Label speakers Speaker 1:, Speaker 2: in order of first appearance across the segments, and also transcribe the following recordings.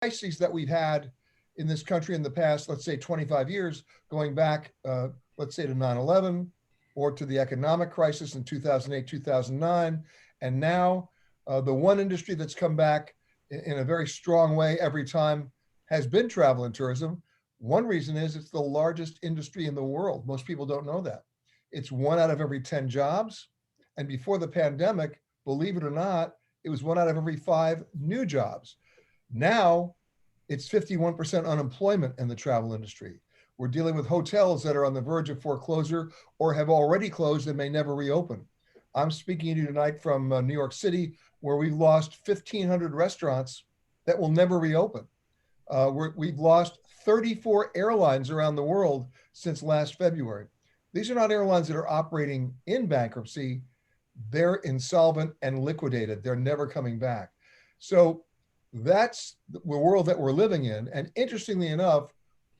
Speaker 1: crises that we've had in this country in the past, let's say 25 years, going back, let's say to 9/11 or to the economic crisis in 2008, 2009. And now the one industry that's come back in a very strong way every time has been travel and tourism. One reason is it's the largest industry in the world. Most people don't know that. It's one out of every 10 jobs. And before the pandemic, believe it or not, it was one out of every 5 new jobs. Now it's 51% unemployment in the travel industry. We're dealing with hotels that are on the verge of foreclosure or have already closed and may never reopen. I'm speaking to you tonight from New York City, where we've lost 1,500 restaurants that will never reopen. We've lost 34 airlines around the world since last February. These are not airlines that are operating in bankruptcy. They're insolvent and liquidated. They're never coming back. So that's the world that we're living in. And interestingly enough,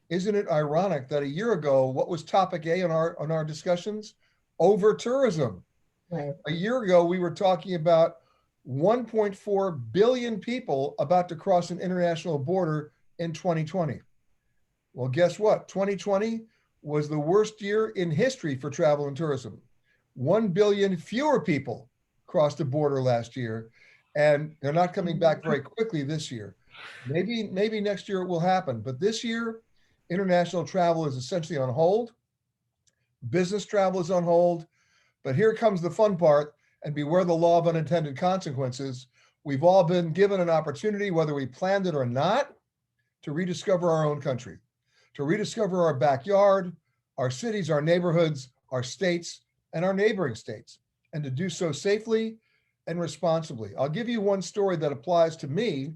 Speaker 1: isn't it ironic that a year ago, what was topic A on our discussions? Over tourism.
Speaker 2: Right.
Speaker 1: A year ago, we were talking about 1.4 billion people about to cross an international border in 2020. Well, guess what? 2020 was the worst year in history for travel and tourism. 1 billion fewer people crossed the border last year, and they're not coming back very quickly this year. Maybe next year it will happen, but this year, international travel is essentially on hold. Business travel is on hold. But here comes the fun part, and beware the law of unintended consequences. We've all been given an opportunity, whether we planned it or not, to rediscover our own country, to rediscover our backyard, our cities, our neighborhoods, our states, and our neighboring states, and to do so safely and responsibly. I'll give you one story that applies to me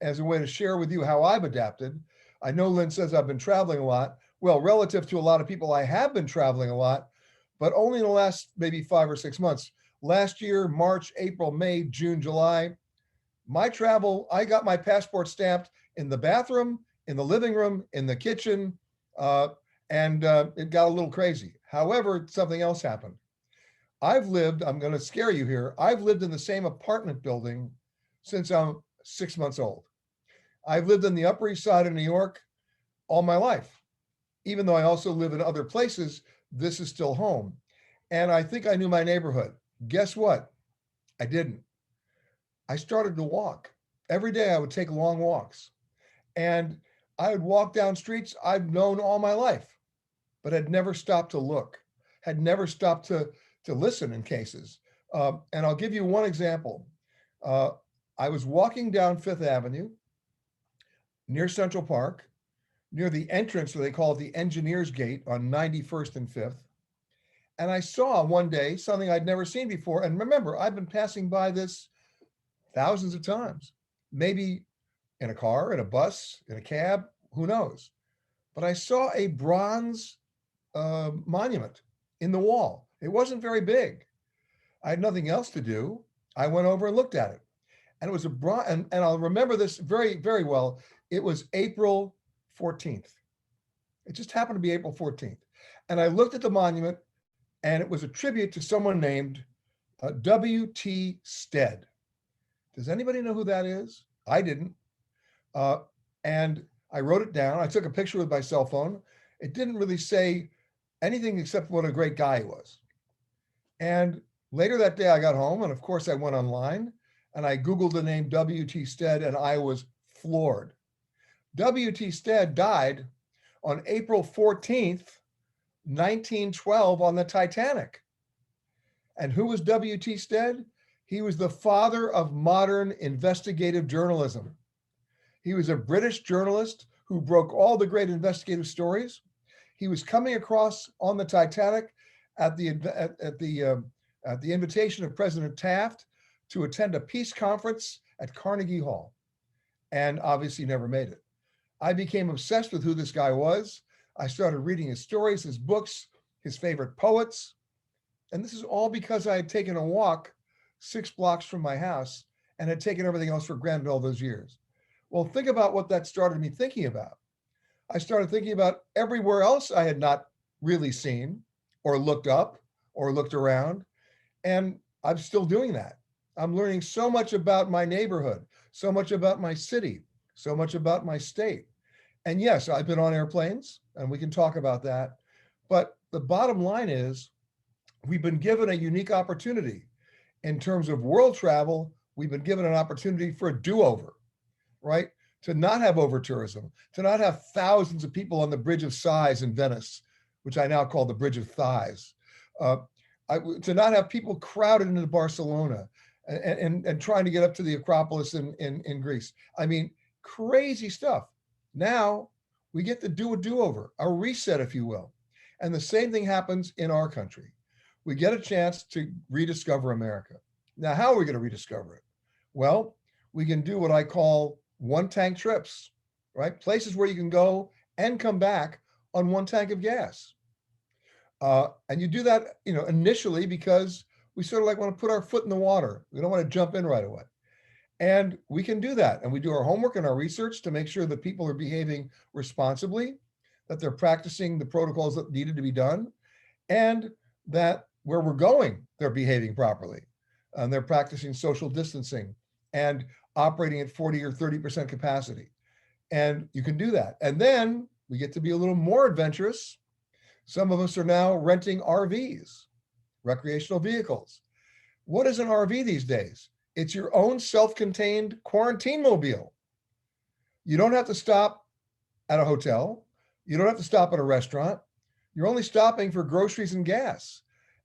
Speaker 1: as a way to share with you how I've adapted. I know Lynn says I've been traveling a lot. Well, relative to a lot of people, I have been traveling a lot, but only in the last maybe 5 or 6 months. Last year, March, April, May, June, July, my travel, I got my passport stamped in the bathroom, in the living room, in the kitchen, and it got a little crazy. However, something else happened. I'm going to scare you here. I've lived in the same apartment building since I'm 6 months old. I've lived in the Upper East Side of New York all my life. Even though I also live in other places, this is still home. And I think I knew my neighborhood. Guess what? I didn't. I started to walk. Every day I would take long walks. And I would walk down streets I've known all my life, but had never stopped to look, had never stopped to listen in cases. And I'll give you one example. I was walking down Fifth Avenue near Central Park, near the entrance, or they call it the Engineers Gate on 91st and 5th. And I saw one day something I'd never seen before. And remember, I've been passing by this thousands of times, maybe in a car, in a bus, in a cab, who knows? But I saw a bronze monument in the wall. It wasn't very big. I had nothing else to do. I went over and looked at it. And it was a bronze, and I'll remember this very, very well. It was April 14th. It just happened to be April 14th. And I looked at the monument, and it was a tribute to someone named W.T. Stead. Does anybody know who that is? I didn't. And I wrote it down. I took a picture with my cell phone. It didn't really say anything except what a great guy he was. And later that day, I got home, and of course, I went online, and I Googled the name W.T. Stead, and I was floored. W.T. Stead died on April 14th, 1912 on the Titanic. And who was W.T. Stead? He was the father of modern investigative journalism. He was a British journalist who broke all the great investigative stories. He was coming across on the Titanic at the invitation of President Taft to attend a peace conference at Carnegie Hall, and obviously never made it. I became obsessed with who this guy was. I started reading his stories, his books, his favorite poets. And this is all because I had taken a walk 6 blocks from my house and had taken everything else for granted all those years. Well, think about what that started me thinking about. I started thinking about everywhere else I had not really seen or looked up or looked around. And I'm still doing that. I'm learning so much about my neighborhood, so much about my city, so much about my state. And yes, I've been on airplanes and we can talk about that. But the bottom line is we've been given a unique opportunity. In terms of world travel, we've been given an opportunity for a do-over, right? To not have over-tourism, to not have thousands of people on the Bridge of Sighs in Venice, which I now call the Bridge of Thighs, to not have people crowded into Barcelona and trying to get up to the Acropolis in Greece. I mean, crazy stuff. Now we get to do a do-over, a reset, if you will. And the same thing happens in our country. We get a chance to rediscover America. Now, how are we going to rediscover it? Well, we can do what I call one-tank trips, right? Places where you can go and come back on one tank of gas. And you do that, initially because we sort of like want to put our foot in the water. We don't want to jump in right away. And we can do that. And we do our homework and our research to make sure that people are behaving responsibly, that they're practicing the protocols that needed to be done, and that where we're going, they're behaving properly. And they're practicing social distancing and operating at 40 or 30% capacity. And you can do that. And then we get to be a little more adventurous. Some of us are now renting RVs, recreational vehicles. What is an RV these days? It's your own self-contained quarantine mobile. You don't have to stop at a hotel. You don't have to stop at a restaurant. You're only stopping for groceries and gas.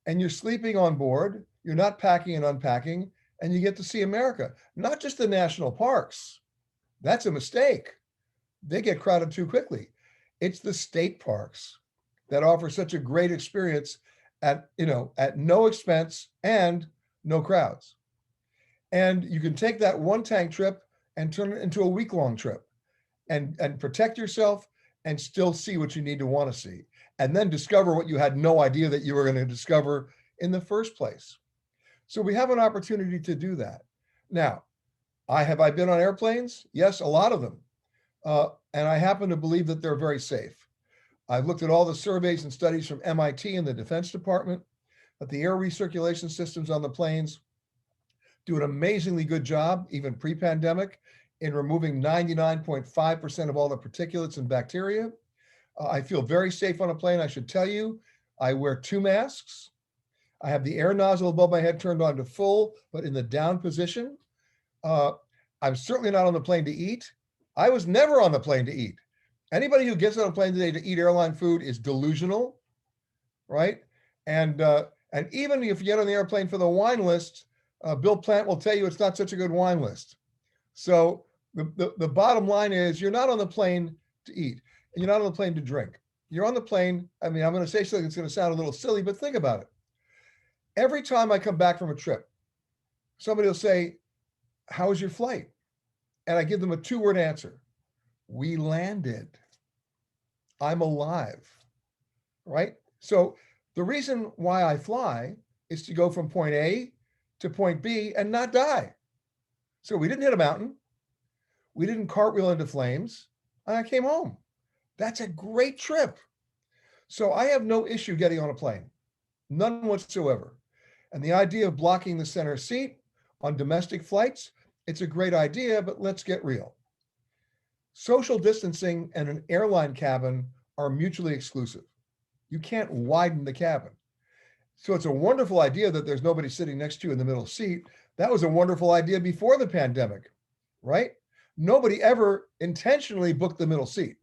Speaker 1: And you're sleeping on board. You're not packing and unpacking. And you get to see America, not just the national parks. That's a mistake. They get crowded too quickly. It's the state parks that offer such a great experience at no expense and no crowds. And you can take that one tank trip and turn it into a week-long trip and protect yourself and still see what you need to want to see. And then discover what you had no idea that you were going to discover in the first place. So we have an opportunity to do that. Now, have I been on airplanes? Yes, a lot of them. And I happen to believe that they're very safe. I've looked at all the surveys and studies from MIT and the Defense Department that the air recirculation systems on the planes do an amazingly good job, even pre-pandemic, in removing 99.5% of all the particulates and bacteria. I feel very safe on a plane. I should tell you, I wear 2 masks. I have the air nozzle above my head turned on to full, but in the down position. I'm certainly not on the plane to eat. I was never on the plane to eat. Anybody who gets on a plane today to eat airline food is delusional, right? And even if you get on the airplane for the wine list, Bill Plant will tell you it's not such a good wine list. So the bottom line is you're not on the plane to eat, and you're not on the plane to drink. You're on the plane. I mean, I'm going to say something that's going to sound a little silly, but think about it. Every time I come back from a trip, somebody will say, "How was your flight?" And I give them a 2-word answer. We landed. I'm alive, right? So the reason why I fly is to go from point A to point B and not die. So we didn't hit a mountain. We didn't cartwheel into flames. And I came home. That's a great trip. So I have no issue getting on a plane, none whatsoever. And the idea of blocking the center seat on domestic flights, it's a great idea, but let's get real. Social distancing and an airline cabin are mutually exclusive. You can't widen the cabin. So it's a wonderful idea that there's nobody sitting next to you in the middle seat. That was a wonderful idea before the pandemic, right? Nobody ever intentionally booked the middle seat.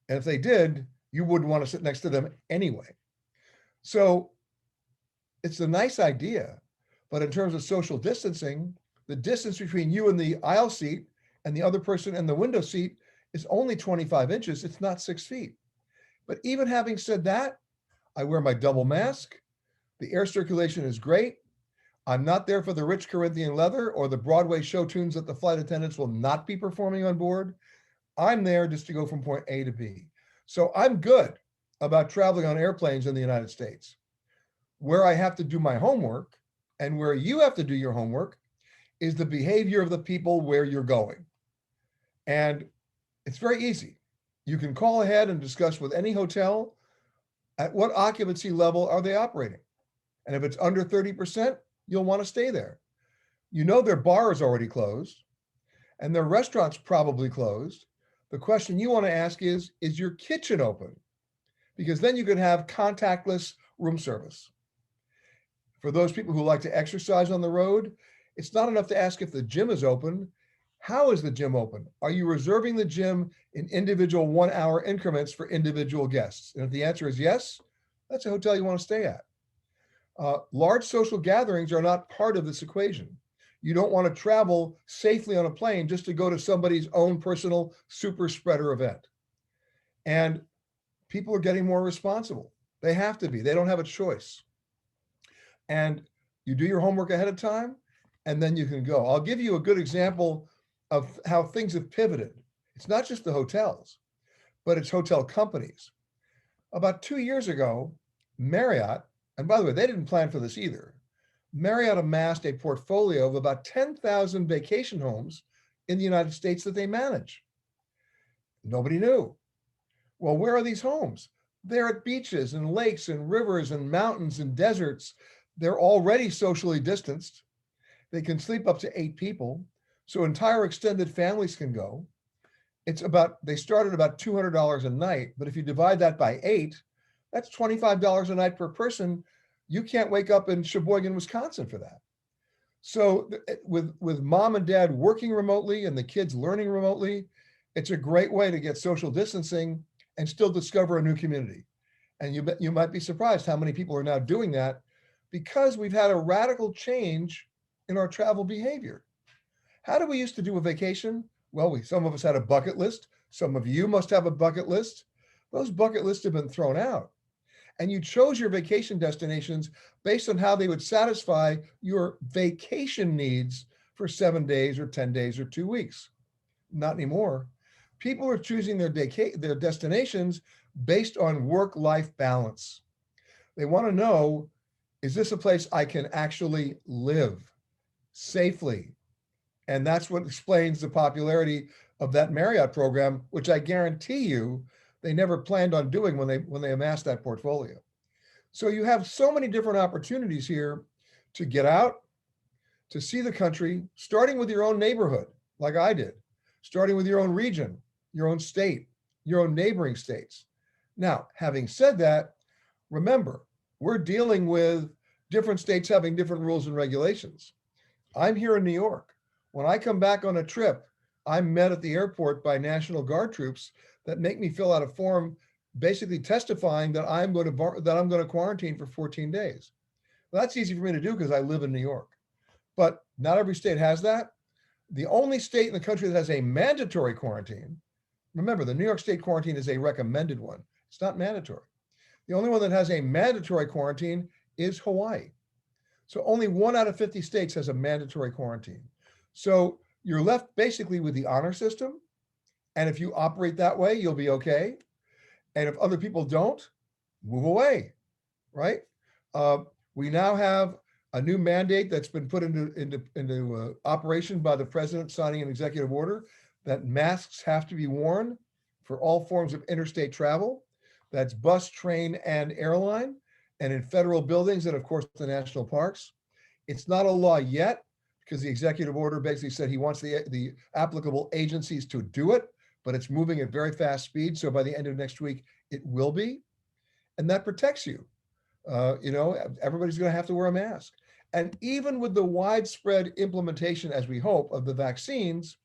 Speaker 1: And if they did, you wouldn't want to sit next to them anyway. So it's a nice idea, but in terms of social distancing, the distance between you and the aisle seat and the other person in the window seat is only 25 inches. It's not 6 feet. But even having said that, I wear my double mask. The air circulation is great. I'm not there for the rich Corinthian leather or the Broadway show tunes that the flight attendants will not be performing on board. I'm there just to go from point A to B. So I'm good about traveling on airplanes in the United States. Where I have to do my homework and where you have to do your homework is the behavior of the people where you're going. And it's very easy. You can call ahead and discuss with any hotel at what occupancy level are they operating. And if it's under 30%, you'll want to stay there. You know their bar is already closed. and their restaurant's probably closed, the question you want to ask is your kitchen open? Because then you could have contactless room service. For those people who like to exercise on the road, it's not enough to ask if the gym is open. How is the gym open? Are you reserving the gym in individual 1 hour increments for individual guests? And if the answer is yes, that's a hotel you want to stay at. Large social gatherings are not part of this equation. You don't want to travel safely on a plane just to go to somebody's own personal super spreader event. And people are getting more responsible. They have to be. They don't have a choice. And you do your homework ahead of time, and then you can go. I'll give you a good example of how things have pivoted. It's not just the hotels, but it's hotel companies. About 2 years ago, Marriott, and by the way, they didn't plan for this either, Marriott amassed a portfolio of about 10,000 vacation homes in the United States that they manage. Nobody knew. Well, where are these homes? They're at beaches and lakes and rivers and mountains and deserts. They're already socially distanced. They can sleep up to 8 people, so entire extended families can go. They start at about $200 a night, but if you divide that by 8, that's $25 a night per person. You can't wake up in Sheboygan, Wisconsin for that. So with mom and dad working remotely and the kids learning remotely, it's a great way to get social distancing and still discover a new community. And you might be surprised how many people are now doing that, because we've had a radical change in our travel behavior. How do we used to do a vacation? Well, some of us had a bucket list. Some of you must have a bucket list. Those bucket lists have been thrown out. And you chose your vacation destinations based on how they would satisfy your vacation needs for 7 days or 10 days or 2 weeks. Not anymore. People are choosing their destinations based on work-life balance. They want to know, is this a place I can actually live safely? And that's what explains the popularity of that Marriott program, which I guarantee you they never planned on doing when they amassed that portfolio. So you have so many different opportunities here to get out, to see the country, starting with your own neighborhood, like I did, starting with your own region, your own state, your own neighboring states. Now, having said that, remember, we're dealing with different states having different rules and regulations. I'm here in New York. When I come back on a trip, I'm met at the airport by National Guard troops that make me fill out a form basically testifying that I'm going to quarantine for 14 days. Well, that's easy for me to do because I live in New York. But not every state has that. The only state in the country that has a mandatory quarantine, remember, the New York State quarantine is a recommended one. It's not mandatory. The only one that has a mandatory quarantine is Hawaii. So only 1 out of 50 states has a mandatory quarantine. So you're left basically with the honor system. And if you operate that way, you'll be okay. And if other people don't, move away, right? We now have a new mandate that's been put into operation by the president signing an executive order that masks have to be worn for all forms of interstate travel. That's bus, train, and airline, and in federal buildings and of course the national parks. It's not a law yet because the executive order basically said he wants the applicable agencies to do it, but it's moving at very fast speed. So by the end of next week, it will be. And that protects you. Everybody's going to have to wear a mask. And even with the widespread implementation, as we hope, of the vaccines,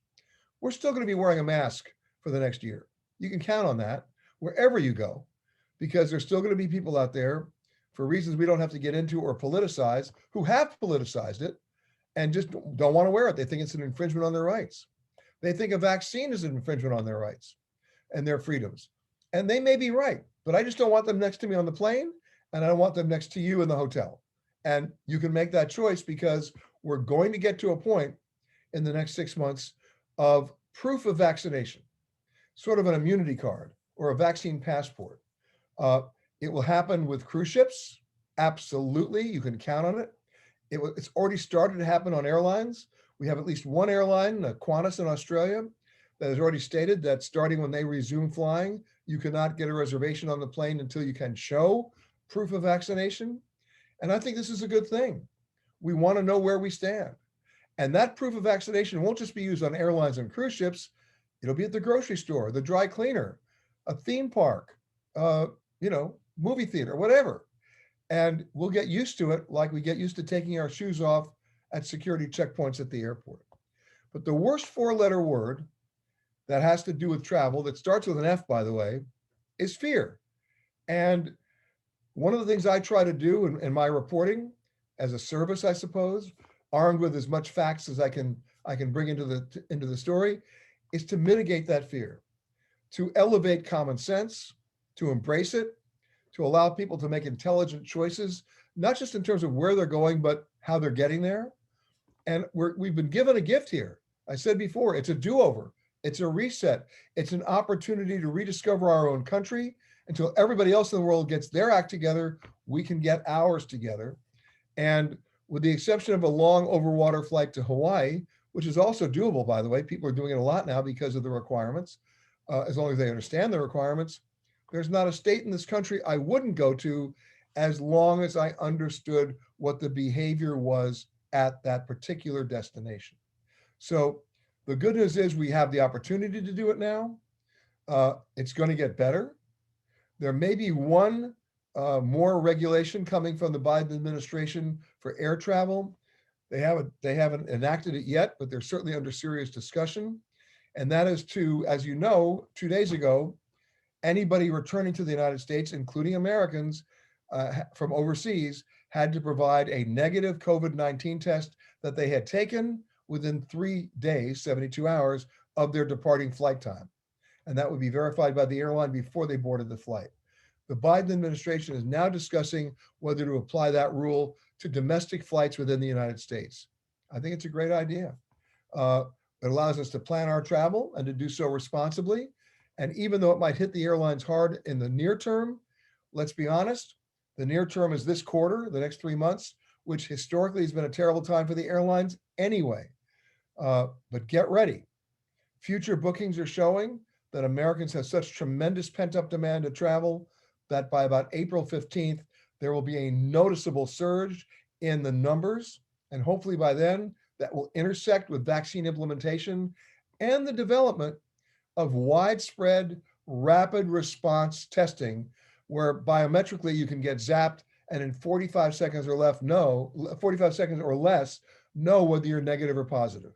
Speaker 1: we're still going to be wearing a mask for the next year. You can count on that wherever you go, because there's still going to be people out there, for reasons we don't have to get into or politicize, who have politicized it and just don't want to wear it. They think it's an infringement on their rights. They think a vaccine is an infringement on their rights and their freedoms. And they may be right, but I just don't want them next to me on the plane, and I don't want them next to you in the hotel. And you can make that choice, because we're going to get to a point in the next 6 months of proof of vaccination, sort of an immunity card or a vaccine passport. It will happen with cruise ships. Absolutely. You can count on it. It's already started to happen on airlines. We have at least one airline, Qantas in Australia, that has already stated that starting when they resume flying, you cannot get a reservation on the plane until you can show proof of vaccination. And I think this is a good thing. We want to know where we stand. And that proof of vaccination won't just be used on airlines and cruise ships. It'll be at the grocery store, the dry cleaner, a theme park, uh, movie theater, whatever. And we'll get used to it like we get used to taking our shoes off at security checkpoints at the airport. But the worst four-letter word that has to do with travel, that starts with an F, by the way, is fear. And one of the things I try to do in my reporting as a service, I suppose, armed with as much facts as I can bring into the story, is to mitigate that fear, to elevate common sense, to embrace it, to allow people to make intelligent choices, not just in terms of where they're going, but how they're getting there. And we've been given a gift here. I said before, it's a do-over. It's a reset. It's an opportunity to rediscover our own country. Until everybody else in the world gets their act together, we can get ours together. And with the exception of a long overwater flight to Hawaii, which is also doable, by the way, people are doing it a lot now because of the requirements, as long as they understand the requirements. There's not a state in this country I wouldn't go to as long as I understood what the behavior was at that particular destination. So the good news is we have the opportunity to do it now. It's going to get better. There may be one more regulation coming from the Biden administration for air travel. They haven't enacted it yet, but they're certainly under serious discussion. And that is to, as you know, 2 days ago, anybody returning to the United States, including Americans from overseas, had to provide a negative COVID-19 test that they had taken within 3 days, 72 hours, of their departing flight time. And that would be verified by the airline before they boarded the flight. The Biden administration is now discussing whether to apply that rule to domestic flights within the United States. I think it's a great idea. It allows us to plan our travel and to do so responsibly. And even though it might hit the airlines hard in the near term, let's be honest, the near term is this quarter, the next 3 months, which historically has been a terrible time for the airlines anyway. But get ready. Future bookings are showing that Americans have such tremendous pent-up demand to travel that by about April 15th, there will be a noticeable surge in the numbers. And hopefully by then, that will intersect with vaccine implementation and the development of widespread rapid response testing, where biometrically you can get zapped and in 45 seconds or less know whether you're negative or positive.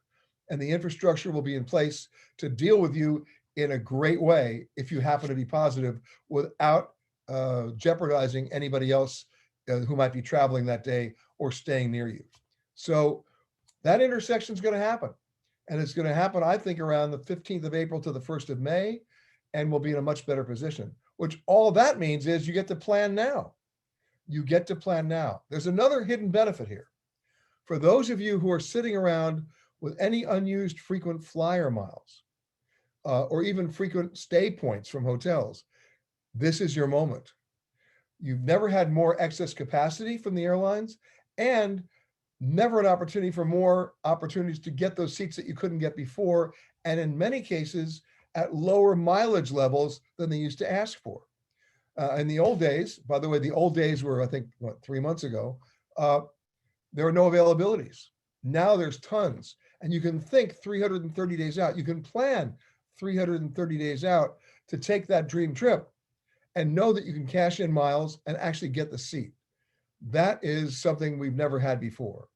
Speaker 1: And the infrastructure will be in place to deal with you in a great way if you happen to be positive without jeopardizing anybody else who might be traveling that day or staying near you. So that intersection is going to happen. And it's going to happen, I think, around the 15th of April to the 1st of May, and we'll be in a much better position, which all that means is you get to plan now. You get to plan now. There's another hidden benefit here. For those of you who are sitting around with any unused frequent flyer miles or even frequent stay points from hotels, this is your moment. You've never had more excess capacity from the airlines and never an opportunity for more opportunities to get those seats that you couldn't get before, and in many cases at lower mileage levels than they used to ask for. In the old days, by the way, the old days were, I think, 3 months ago, there were no availabilities. Now there's tons, and you can think 330 days out. You can plan 330 days out to take that dream trip and know that you can cash in miles and actually get the seat. That is something we've never had before.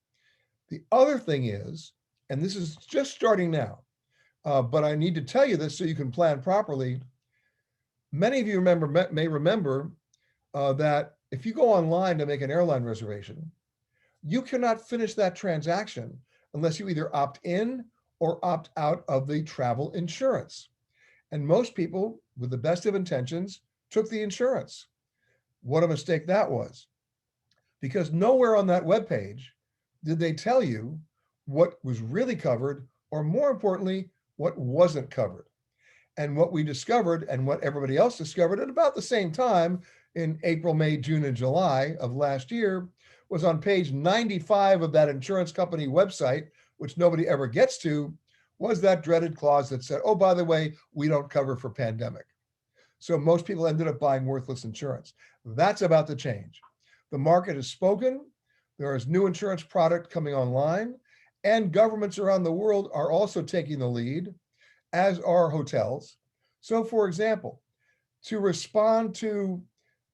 Speaker 1: The other thing is, and this is just starting now, but I need to tell you this so you can plan properly. Many of you may remember that if you go online to make an airline reservation, you cannot finish that transaction unless you either opt in or opt out of the travel insurance. And most people, with the best of intentions, took the insurance. What a mistake that was. Because nowhere on that webpage did they tell you what was really covered, or more importantly, what wasn't covered. And what we discovered, and what everybody else discovered at about the same time in April, May, June, and July of last year, was on page 95 of that insurance company website, which nobody ever gets to, was that dreaded clause that said, oh, by the way, we don't cover for pandemic. So most people ended up buying worthless insurance. That's about to change. The market has spoken. There is new insurance product coming online, And governments around the world are also taking the lead, as are hotels. So for example, to respond to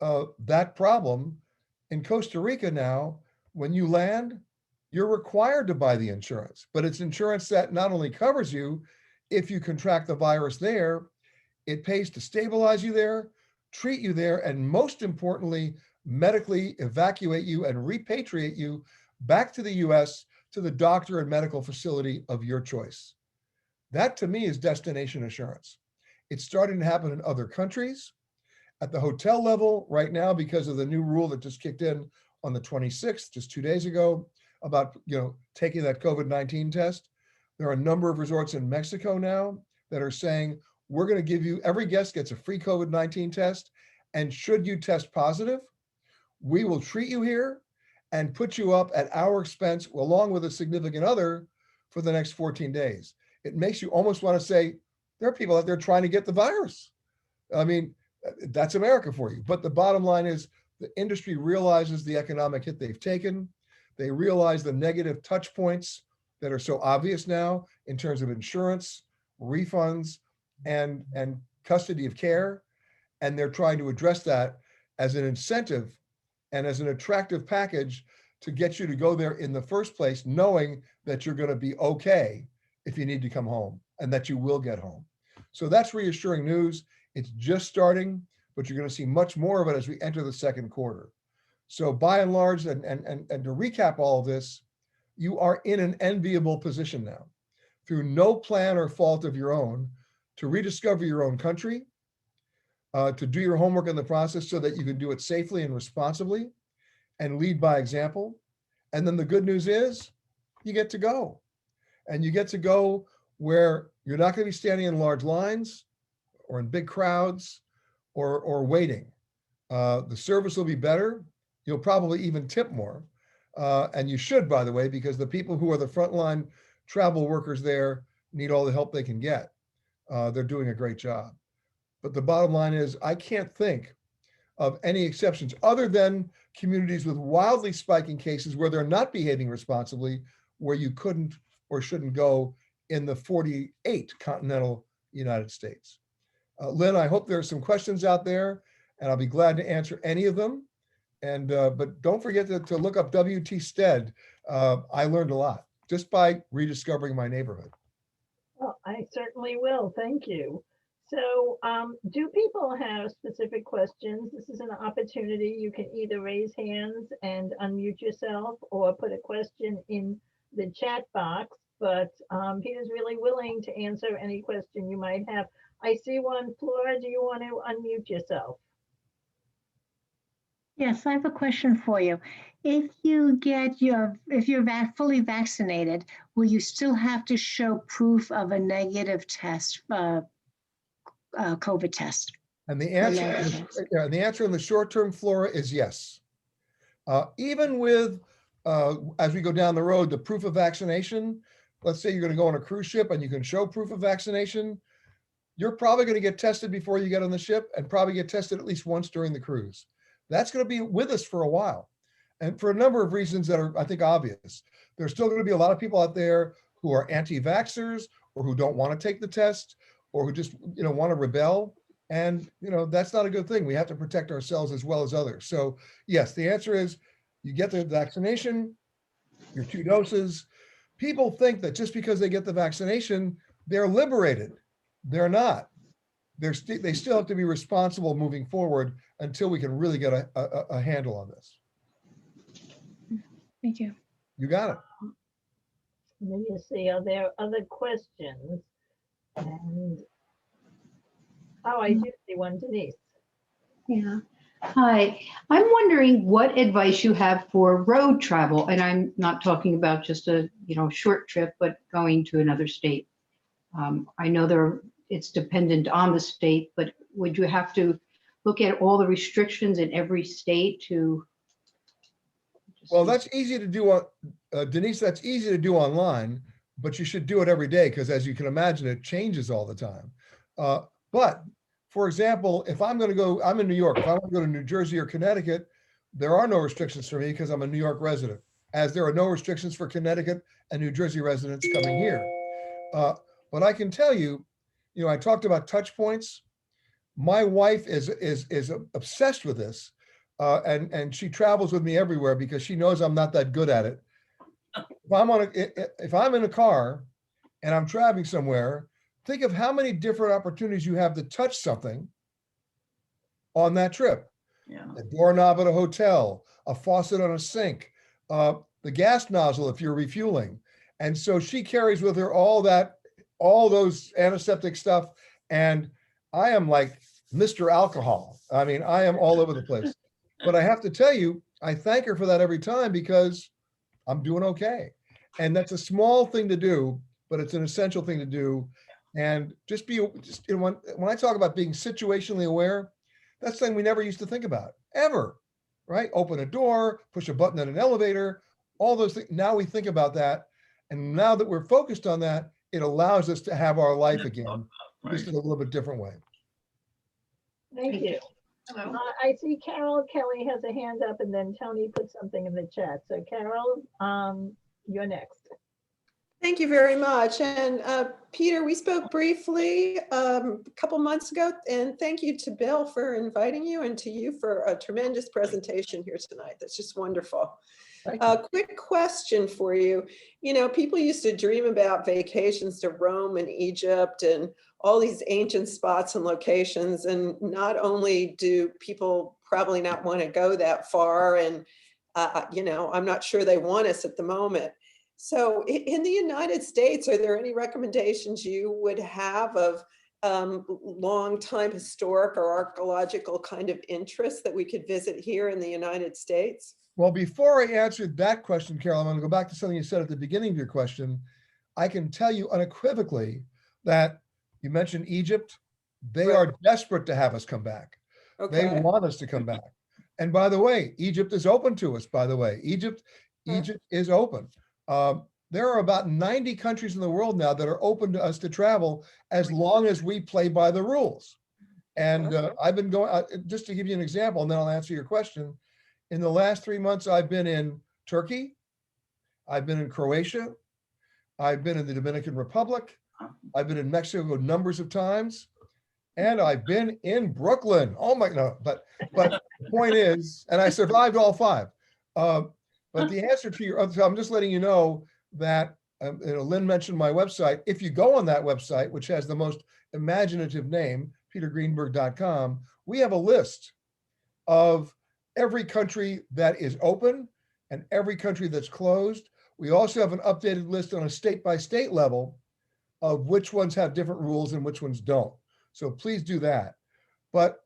Speaker 1: that problem in Costa Rica now, when you land, you're required to buy the insurance, but it's insurance that not only covers you if you contract the virus there, it pays to stabilize you there, treat you there, and most importantly, medically evacuate you and repatriate you back to the US to the doctor and medical facility of your choice. That to me is destination assurance. It's starting to happen in other countries. At the hotel level right now, because of the new rule that just kicked in on the 26th, just 2 days ago, about taking that COVID-19 test, there are a number of resorts in Mexico now that are saying, we're going to give you, every guest gets a free COVID-19 test, and should you test positive, we will treat you here and put you up at our expense along with a significant other for the next 14 days. It makes you almost want to say, there are people out there trying to get the virus. I mean, that's America for you. But the bottom line is the industry realizes the economic hit they've taken. They realize the negative touch points that are so obvious now in terms of insurance, refunds, and custody of care. And they're trying to address that as an incentive and as an attractive package to get you to go there in the first place, knowing that you're going to be okay if you need to come home and that you will get home. So that's reassuring news. It's just starting, but you're going to see much more of it as we enter the second quarter. So by and large, and to recap all of this, you are in an enviable position now, through no plan or fault of your own, to rediscover your own country, to do your homework in the process so that you can do it safely and responsibly and lead by example. And then the good news is you get to go. And you get to go where you're not going to be standing in large lines or in big crowds or waiting. The service will be better. You'll probably even tip more. And you should, by the way, because the people who are the frontline travel workers there need all the help they can get. They're doing a great job. But the bottom line is, I can't think of any exceptions other than communities with wildly spiking cases where they're not behaving responsibly, where you couldn't or shouldn't go in the 48 continental United States. Lynn, I hope there are some questions out there, and I'll be glad to answer any of them. And but don't forget to look up W.T. Stead. I learned a lot just by rediscovering my neighborhood.
Speaker 2: Well, I certainly will. Thank you. So do people have specific questions? This is an opportunity. You can either raise hands and unmute yourself or put a question in the chat box. But Peter's really willing to answer any question you might have. I see one. Flora, do you want to unmute yourself?
Speaker 3: Yes, I have a question for you. If you're fully vaccinated, will you still have to show proof of a negative test, COVID test?
Speaker 1: And the answer in the short term, Flora, is yes. Even with, as we go down the road, the proof of vaccination, let's say you're going to go on a cruise ship and you can show proof of vaccination, you're probably going to get tested before you get on the ship and probably get tested at least once during the cruise. That's going to be with us for a while. And for a number of reasons that are, I think, obvious. There's still going to be a lot of people out there who are anti-vaxxers or who don't want to take the test or who just, want to rebel. And, that's not a good thing. We have to protect ourselves as well as others. So yes, the answer is you get the vaccination, your 2 doses. People think that just because they get the vaccination, they're liberated. They're not. They still have to be responsible moving forward until we can really get a handle on this.
Speaker 3: Thank you.
Speaker 1: You got it.
Speaker 2: Let me see, are there other questions? And I do see one, Denise.
Speaker 4: Yeah. Hi. I'm wondering what advice you have for road travel, and I'm not talking about just a short trip, but going to another state. I know it's dependent on the state, but would you have to look at all the restrictions in every state to?
Speaker 1: Well, that's easy to do, Denise, that's easy to do online, but you should do it every day because as you can imagine, it changes all the time. But for example, if I'm going to go, I'm in New York, if I want to go to New Jersey or Connecticut, there are no restrictions for me because I'm a New York resident. as there are no restrictions for Connecticut and New Jersey residents coming here. But I can tell you, I talked about touch points. My wife is obsessed with this, and she travels with me everywhere because she knows I'm not that good at it. If I'm in a car and I'm traveling somewhere, think of how many different opportunities you have to touch something on that trip.
Speaker 5: Yeah.
Speaker 1: A doorknob at a hotel, a faucet on a sink, the gas nozzle if you're refueling. And so she carries with her all those antiseptic stuff. And I am like Mr. Alcohol. I mean, I am all over the place. But I have to tell you, I thank her for that every time because I'm doing okay. And that's a small thing to do, but it's an essential thing to do. And when I talk about being situationally aware, that's something we never used to think about, ever, right? Open a door, push a button in an elevator, all those things. Now we think about that. And now that we're focused on that, it allows us to have our life again, just in a little bit different way.
Speaker 2: Thank you.
Speaker 5: Hello.
Speaker 2: I see Carol Kelly has a hand up, and then Tony put something in the chat. So Carol, you're next.
Speaker 6: Thank you very much. And Peter, we spoke briefly a couple months ago, and thank you to Bill for inviting you and to you for a tremendous presentation here tonight. That's just wonderful. A quick question for you. People used to dream about vacations to Rome and Egypt and all these ancient spots and locations. And not only do people probably not want to go that far, and I'm not sure they want us at the moment. So in the United States, are there any recommendations you would have of long-time historic or archaeological kind of interests that we could visit here in the United States?
Speaker 1: Well, before I answer that question, Carol, I'm going to go back to something you said at the beginning of your question. I can tell you unequivocally that you mentioned Egypt. They are desperate to have us come back.
Speaker 6: Okay.
Speaker 1: They want us to come back. And by the way, Egypt is open to us, by the way. Egypt is open. There are about 90 countries in the world now that are open to us to travel as long as we play by the rules. And I've been going, just to give you an example, and then I'll answer your question. In the last 3 months, I've been in Turkey, I've been in Croatia, I've been in the Dominican Republic, I've been in Mexico numbers of times, and I've been in Brooklyn. Oh my, no, but the point is, and I survived all 5. But the answer to your other, so I'm just letting you know that, Lynn mentioned my website. If you go on that website, which has the most imaginative name, petergreenberg.com, we have a list of every country that is open and every country that's closed. We also have an updated list on a state-by-state level of which ones have different rules and which ones don't. So please do that. But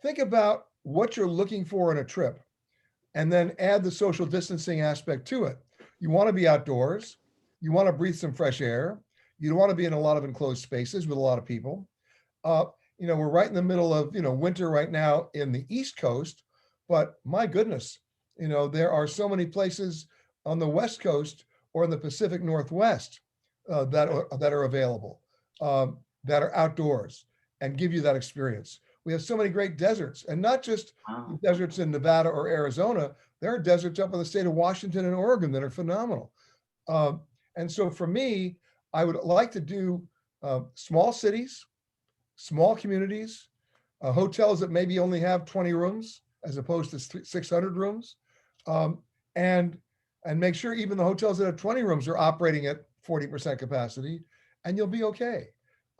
Speaker 1: think about what you're looking for in a trip and then add the social distancing aspect to it. You want to be outdoors. You want to breathe some fresh air. You don't want to be in a lot of enclosed spaces with a lot of people. We're right in the middle of, winter right now in the East Coast. But my goodness, there are so many places on the West Coast or in the Pacific Northwest that are available, that are outdoors and give you that experience. We have so many great deserts, and not just deserts in Nevada or Arizona. There are deserts up in the state of Washington and Oregon that are phenomenal. And so for me, I would like to do small cities, small communities, hotels that maybe only have 20 rooms, as opposed to 600 rooms, and make sure even the hotels that have 20 rooms are operating at 40% capacity, and you'll be okay.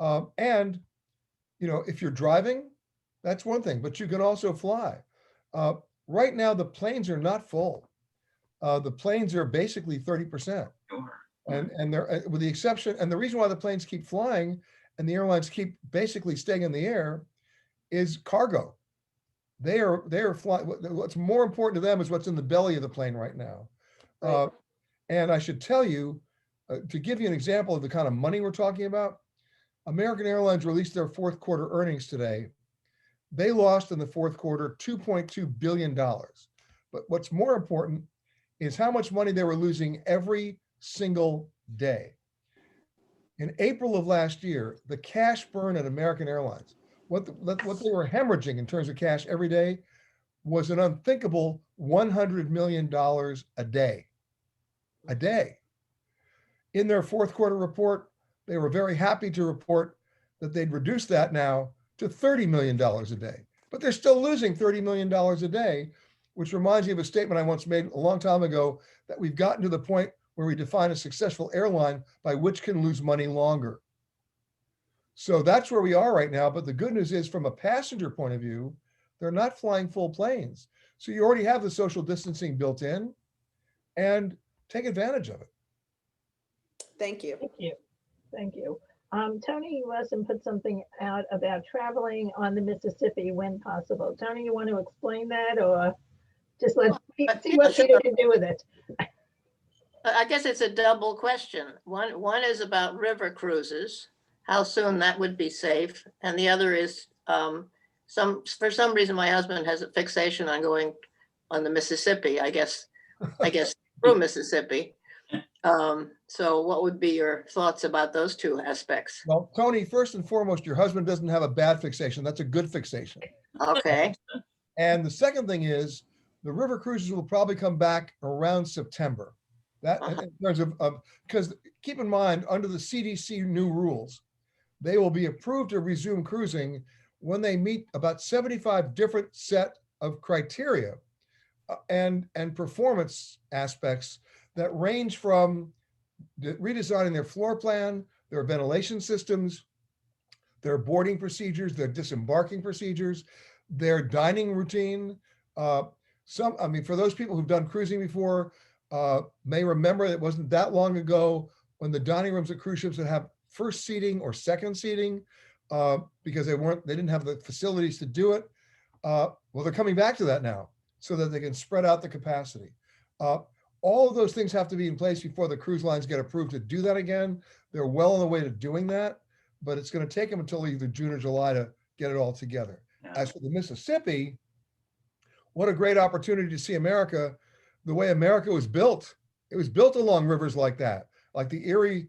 Speaker 1: If you're driving, that's one thing, but you can also fly. Right now, the planes are not full. The planes are basically 30%. And they're, with the exception, and the reason why the planes keep flying and the airlines keep basically staying in the air is cargo. They are flying. What's more important to them is what's in the belly of the plane right now.
Speaker 6: Right.
Speaker 1: And I should tell you, to give you an example of the kind of money we're talking about, American Airlines released their fourth quarter earnings today. They lost in the fourth quarter $2.2 billion. But what's more important is how much money they were losing every single day. In April of last year, the cash burn at American Airlines, what they were hemorrhaging in terms of cash every day, was an unthinkable $100 million a day. a day. In their fourth quarter report, they were very happy to report that they'd reduced that now to $30 million a day. But they're still losing $30 million a day, which reminds me of a statement I once made a long time ago, that we've gotten to the point where we define a successful airline by which can lose money longer. So that's where we are right now. But the good news is, from a passenger point of view, they're not flying full planes. So you already have the social distancing built in, and take advantage of it.
Speaker 6: Thank you.
Speaker 2: Thank you. Thank you. Tony Rusin put something out about traveling on the Mississippi when possible. Tony, you want to explain that, or just let's see what Peter can do with it?
Speaker 5: I guess it's a double question. One is about river cruises, how soon that would be safe. And the other is for some reason, my husband has a fixation on going on the Mississippi, I guess through Mississippi. So what would be your thoughts about those two aspects?
Speaker 1: Well, Tony, first and foremost, your husband doesn't have a bad fixation. That's a good fixation.
Speaker 5: Okay.
Speaker 1: And the second thing is, the river cruises will probably come back around September. That in terms of because keep in mind, under the CDC new rules, they will be approved to resume cruising when they meet about 75 different set of criteria and performance aspects that range from redesigning their floor plan, their ventilation systems, their boarding procedures, their disembarking procedures, their dining routine. For those people who've done cruising before, may remember it wasn't that long ago when the dining rooms at cruise ships would have first seating or second seating because they didn't have the facilities to do it. Well, they're coming back to that now so that they can spread out the capacity. All of those things have to be in place before the cruise lines get approved to do that again. They're well on the way to doing that, but it's going to take them until either June or July to get it all together. Yeah. As for the Mississippi, what a great opportunity to see America the way America was built. It was built along rivers like that, like the Erie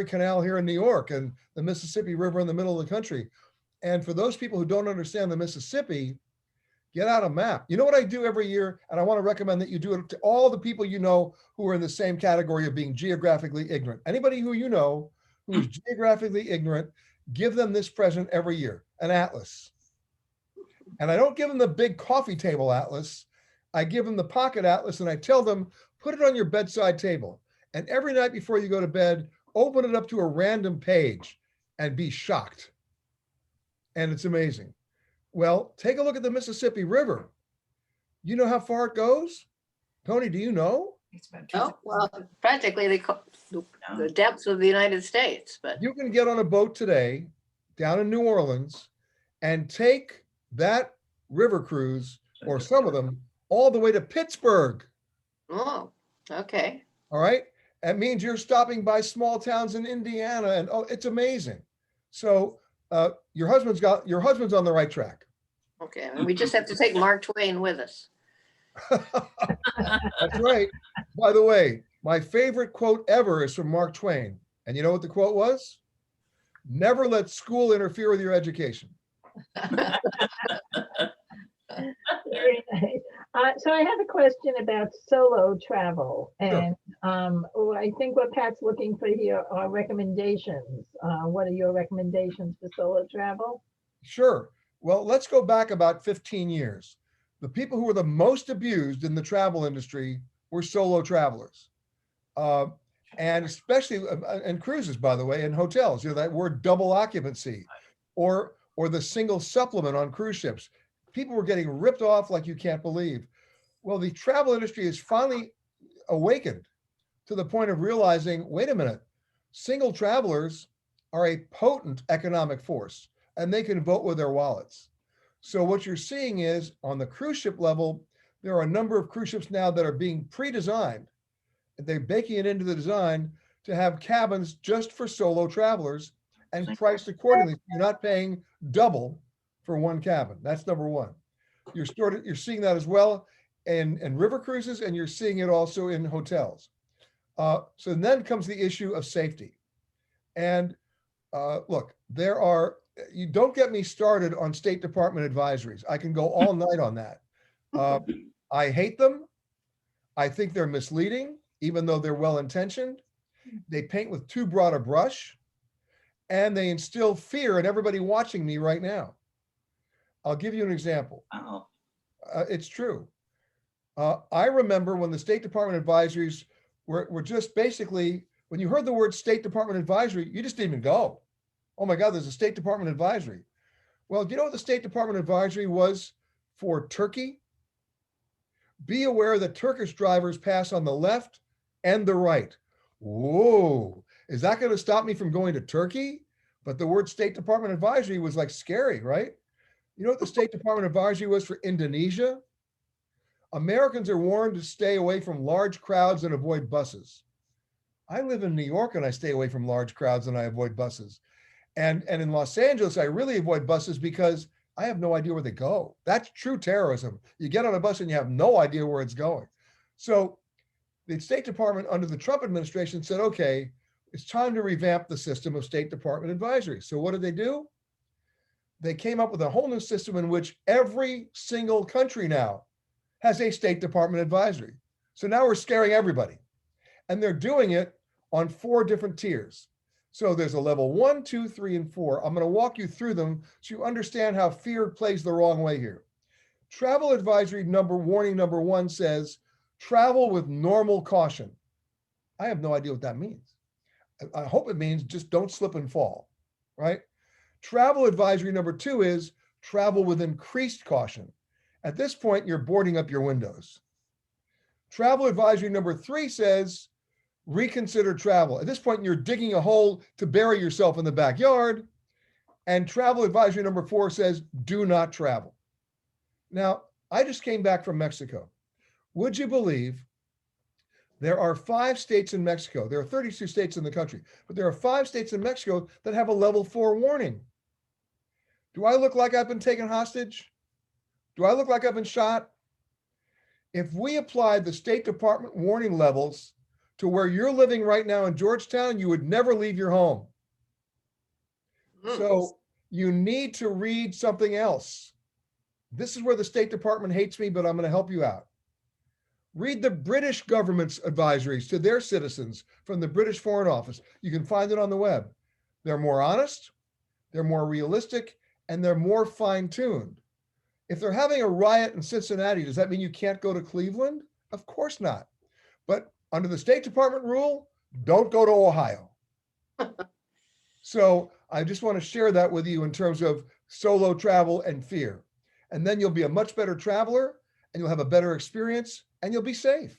Speaker 1: Canal here in New York and the Mississippi River in the middle of the country. And for those people who don't understand the Mississippi, get out a map. You know what I do every year? And I want to recommend that you do it to all the people you know who are in the same category of being geographically ignorant. Anybody who you know who is geographically ignorant, give them this present every year, an atlas. And I don't give them the big coffee table atlas. I give them the pocket atlas and I tell them, put it on your bedside table. And every night before you go to bed, open it up to a random page and be shocked. And it's amazing. Well, take a look at the Mississippi River. You know how far it goes? Tony, do you know?
Speaker 5: Oh, well, practically the depths of the United States. But
Speaker 1: you can get on a boat today down in New Orleans and take that river cruise, or some of them, all the way to Pittsburgh.
Speaker 5: Oh, okay.
Speaker 1: All right. That means you're stopping by small towns in Indiana, and it's amazing. So your husband's on the right track.
Speaker 5: Okay, and we just have to take Mark Twain with us.
Speaker 1: That's right. By the way, my favorite quote ever is from Mark Twain. And you know what the quote was? Never let school interfere with your education.
Speaker 2: Very nice. So I have a question about solo travel. And I think what Pat's looking for here are recommendations. What are your recommendations for solo travel?
Speaker 1: Sure. Well, let's go back about 15 years. The people who were the most abused in the travel industry were solo travelers. And especially in cruises, by the way, in hotels, that word double occupancy or the single supplement on cruise ships. People were getting ripped off like you can't believe. Well, the travel industry has finally awakened to the point of realizing, wait a minute, single travelers are a potent economic force and they can vote with their wallets. So what you're seeing is on the cruise ship level, there are a number of cruise ships now that are being pre-designed. They're baking it into the design to have cabins just for solo travelers and priced accordingly. You're not paying double for one cabin. That's number one. You're seeing that as well in river cruises, and you're seeing it also in hotels. So then comes the issue of safety. And look, you don't get me started on State Department advisories. I can go all night on that. I hate them. I think they're misleading. even though they're well-intentioned. They paint with too broad a brush, and they instill fear in everybody watching me right now. I'll give you an example. It's true. I remember when the State Department advisories were just basically, when you heard the word State Department advisory, you just didn't even go. Oh my God, there's a State Department advisory. Well, do you know what the State Department advisory was for Turkey? Be aware that Turkish drivers pass on the left and the right. Whoa, is that going to stop me from going to Turkey? But the word State Department advisory was like scary, right? You know what the State Department advisory was for Indonesia? Americans are warned to stay away from large crowds and avoid buses. I live in New York and I stay away from large crowds and I avoid buses. And in Los Angeles, I really avoid buses because I have no idea where they go. That's true terrorism. You get on a bus and you have no idea where it's going. So the State Department under the Trump administration said, okay, it's time to revamp the system of State Department advisory. So what did they do? They came up with a whole new system in which every single country now has a State Department advisory. So now we're scaring everybody. And they're doing it on 4 different tiers. So there's a level 1, 2, 3, and 4. I'm going to walk you through them so you understand how fear plays the wrong way here. Travel advisory warning number 1 says, travel with normal caution. I have no idea what that means. I hope it means just don't slip and fall, right? Travel advisory number 2 is travel with increased caution. At this point, you're boarding up your windows. Travel advisory number 3 says, reconsider travel. At this point, you're digging a hole to bury yourself in the backyard. And travel advisory number 4 says, do not travel. Now, I just came back from Mexico. Would you believe there are 5 states in Mexico? There are 32 states in the country, but there are 5 states in Mexico that have a level 4 warning. Do I look like I've been taken hostage? Do I look like I've been shot? If we applied the State Department warning levels to where you're living right now in Georgetown, you would never leave your home. So you need to read something else. This is where the State Department hates me, but I'm going to help you out. Read the British government's advisories to their citizens from the British Foreign Office. You can find it on the web. They're more honest, they're more realistic, and they're more fine-tuned. If they're having a riot in Cincinnati, does that mean you can't go to Cleveland? Of course not. But under the State Department rule, don't go to Ohio. So I just want to share that with you in terms of solo travel and fear. And then you'll be a much better traveler and you'll have a better experience and you'll be safe.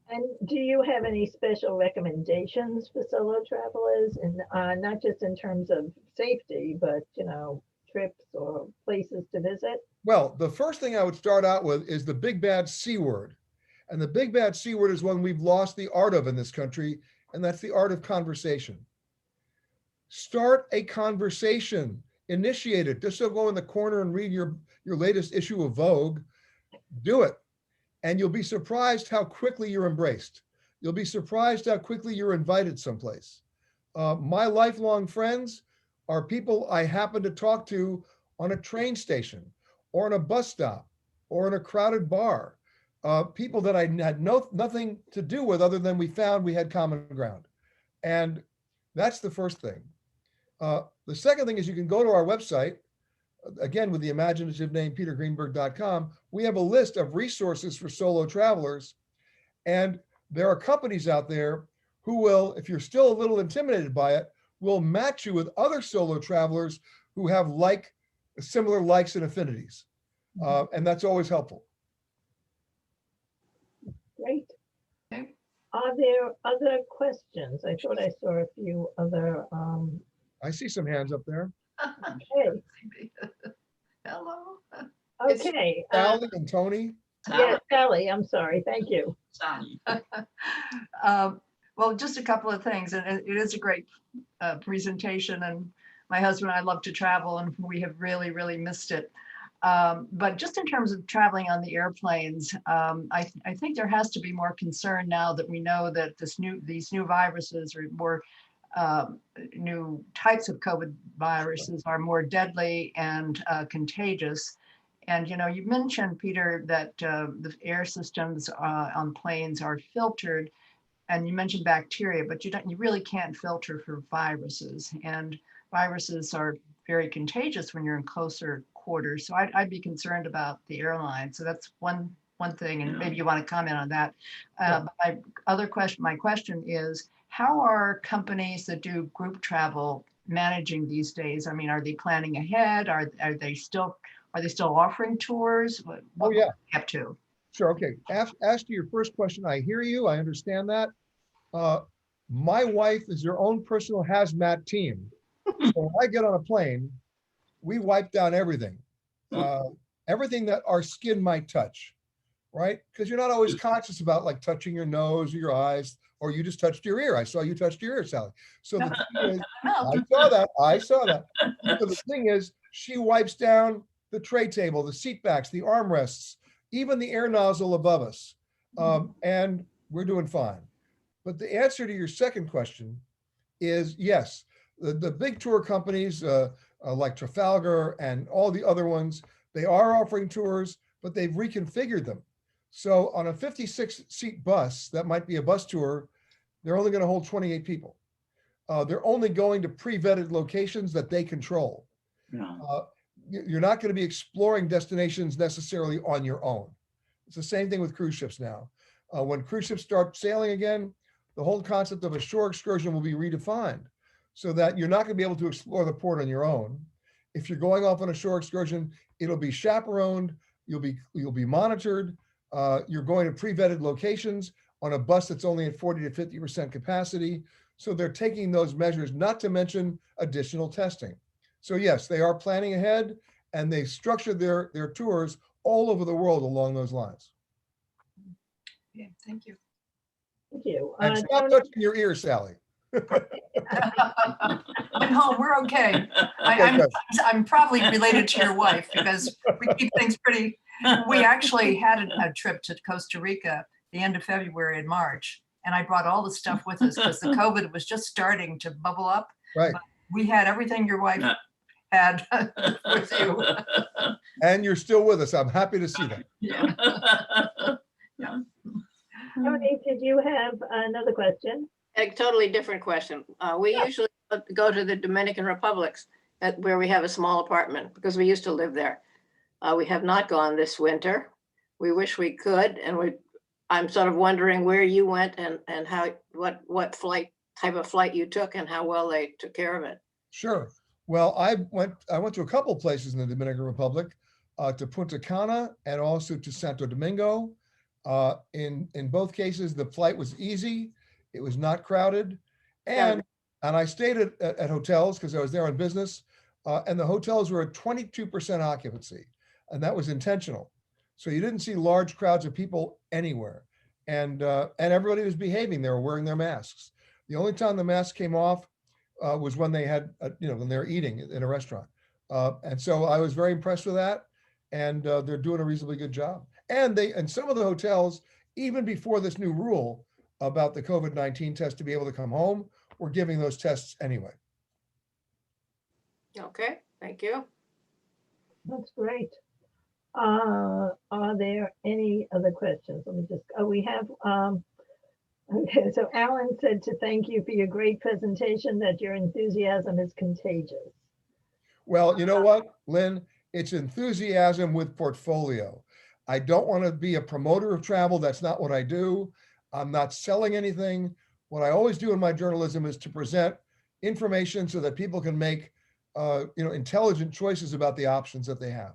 Speaker 2: And do you have any special recommendations for solo travelers, and not just in terms of safety, but trips or places to visit?
Speaker 1: Well, the first thing I would start out with is the big bad C word. And the big bad C word is one we've lost the art of in this country, and that's the art of conversation. Start a conversation, initiate it. Just don't go in the corner and read your latest issue of Vogue. Do it. And you'll be surprised how quickly you're embraced. You'll be surprised how quickly you're invited someplace. My lifelong friends are people I happen to talk to on a train station or on a bus stop or in a crowded bar. People that I had nothing to do with other than we found we had common ground. And that's the first thing. The second thing is you can go to our website, again, with the imaginative name petergreenberg.com. We have a list of resources for solo travelers. And there are companies out there who will, if you're still a little intimidated by it, will match you with other solo travelers who have similar likes and affinities. And that's always helpful.
Speaker 2: Great. Are there other questions? I thought I saw a few other.
Speaker 1: I see some hands up there.
Speaker 2: Okay.
Speaker 7: Hello.
Speaker 2: Okay.
Speaker 1: Sally and Tony.
Speaker 2: Yeah, Sally, I'm sorry. Thank you.
Speaker 7: Well, just a couple of things, and it is a great presentation, and my husband and I love to travel, and we have really, really missed it. But just in terms of traveling on the airplanes, I think there has to be more concern now that we know that these new viruses or more new types of COVID viruses are more deadly and contagious. And you mentioned, Peter, that the air systems on planes are filtered, and you mentioned bacteria, but you really can't filter for viruses, and viruses are very contagious when you're in closer quarters. So I'd be concerned about the airline. So that's one thing, and maybe you want to comment on that. But my question is, how are companies that do group travel managing these days? I mean, are they planning ahead? Are they still offering tours? What
Speaker 1: Oh, yeah.
Speaker 7: are they up to?
Speaker 1: Sure. Okay. As to your first question, I hear you. I understand that. My wife is her own personal hazmat team. So when I get on a plane, we wipe down everything, everything that our skin might touch, right? Because you're not always conscious about like touching your nose or your eyes, or you just touched your ear. I saw you touched your ear, Sally. So the thing is, I saw that. So the thing is, she wipes down the tray table, the seat backs, the armrests, even the air nozzle above us. And we're doing fine. But the answer to your second question is yes. The big tour companies like Trafalgar and all the other ones, they are offering tours, but they've reconfigured them. So on a 56-seat bus, that might be a bus tour, they're only going to hold 28 people. They're only going to pre-vetted locations that they control.
Speaker 8: Yeah.
Speaker 1: You're not going to be exploring destinations necessarily on your own. It's the same thing with cruise ships now. When cruise ships start sailing again, the whole concept of a shore excursion will be redefined so that you're not going to be able to explore the port on your own. If you're going off on a shore excursion, it'll be chaperoned, you'll be monitored, you're going to pre-vetted locations on a bus that's only at 40 to 50% capacity. So they're taking those measures, not to mention additional testing. So yes, they are planning ahead, and they structured their tours all over the world along those lines.
Speaker 7: Yeah, thank you.
Speaker 2: Thank you.
Speaker 1: And stop touching your ear, Sally.
Speaker 7: I'm home. We're okay. I'm probably related to your wife because we keep things pretty. We actually had a trip to Costa Rica the end of February and March, and I brought all the stuff with us because the COVID was just starting to bubble up.
Speaker 1: Right.
Speaker 7: But we had everything your wife had with you.
Speaker 1: And you're still with us. I'm happy to see that.
Speaker 7: Yeah.
Speaker 2: Tony, did you have another question?
Speaker 5: A totally different question. We usually go to the Dominican Republics where we have a small apartment because we used to live there. We have not gone this winter. We wish we could, and I'm sort of wondering where you went and how what type of flight you took and how well they took care of it.
Speaker 1: Sure. Well, I went to a couple of places in the Dominican Republic, to Punta Cana and also to Santo Domingo. In both cases, the flight was easy. It was not crowded, and I stayed at hotels because I was there on business, and the hotels were at 22% occupancy, and that was intentional. So you didn't see large crowds of people anywhere, and everybody was behaving. They were wearing their masks. The only time the mask came off was when they had, when they were eating in a restaurant, and so I was very impressed with that, and they're doing a reasonably good job. And some of the hotels, even before this new rule about the COVID-19 test to be able to come home, were giving those tests anyway.
Speaker 5: Okay, thank you.
Speaker 2: That's great. Are there any other questions? Let me just, we have, okay, so Alan said to thank you for your great presentation, that your enthusiasm is contagious.
Speaker 1: Well, you know what, Lynn? It's enthusiasm with portfolio. I don't want to be a promoter of travel. That's not what I do. I'm not selling anything. What I always do in my journalism is to present information so that people can make intelligent choices about the options that they have.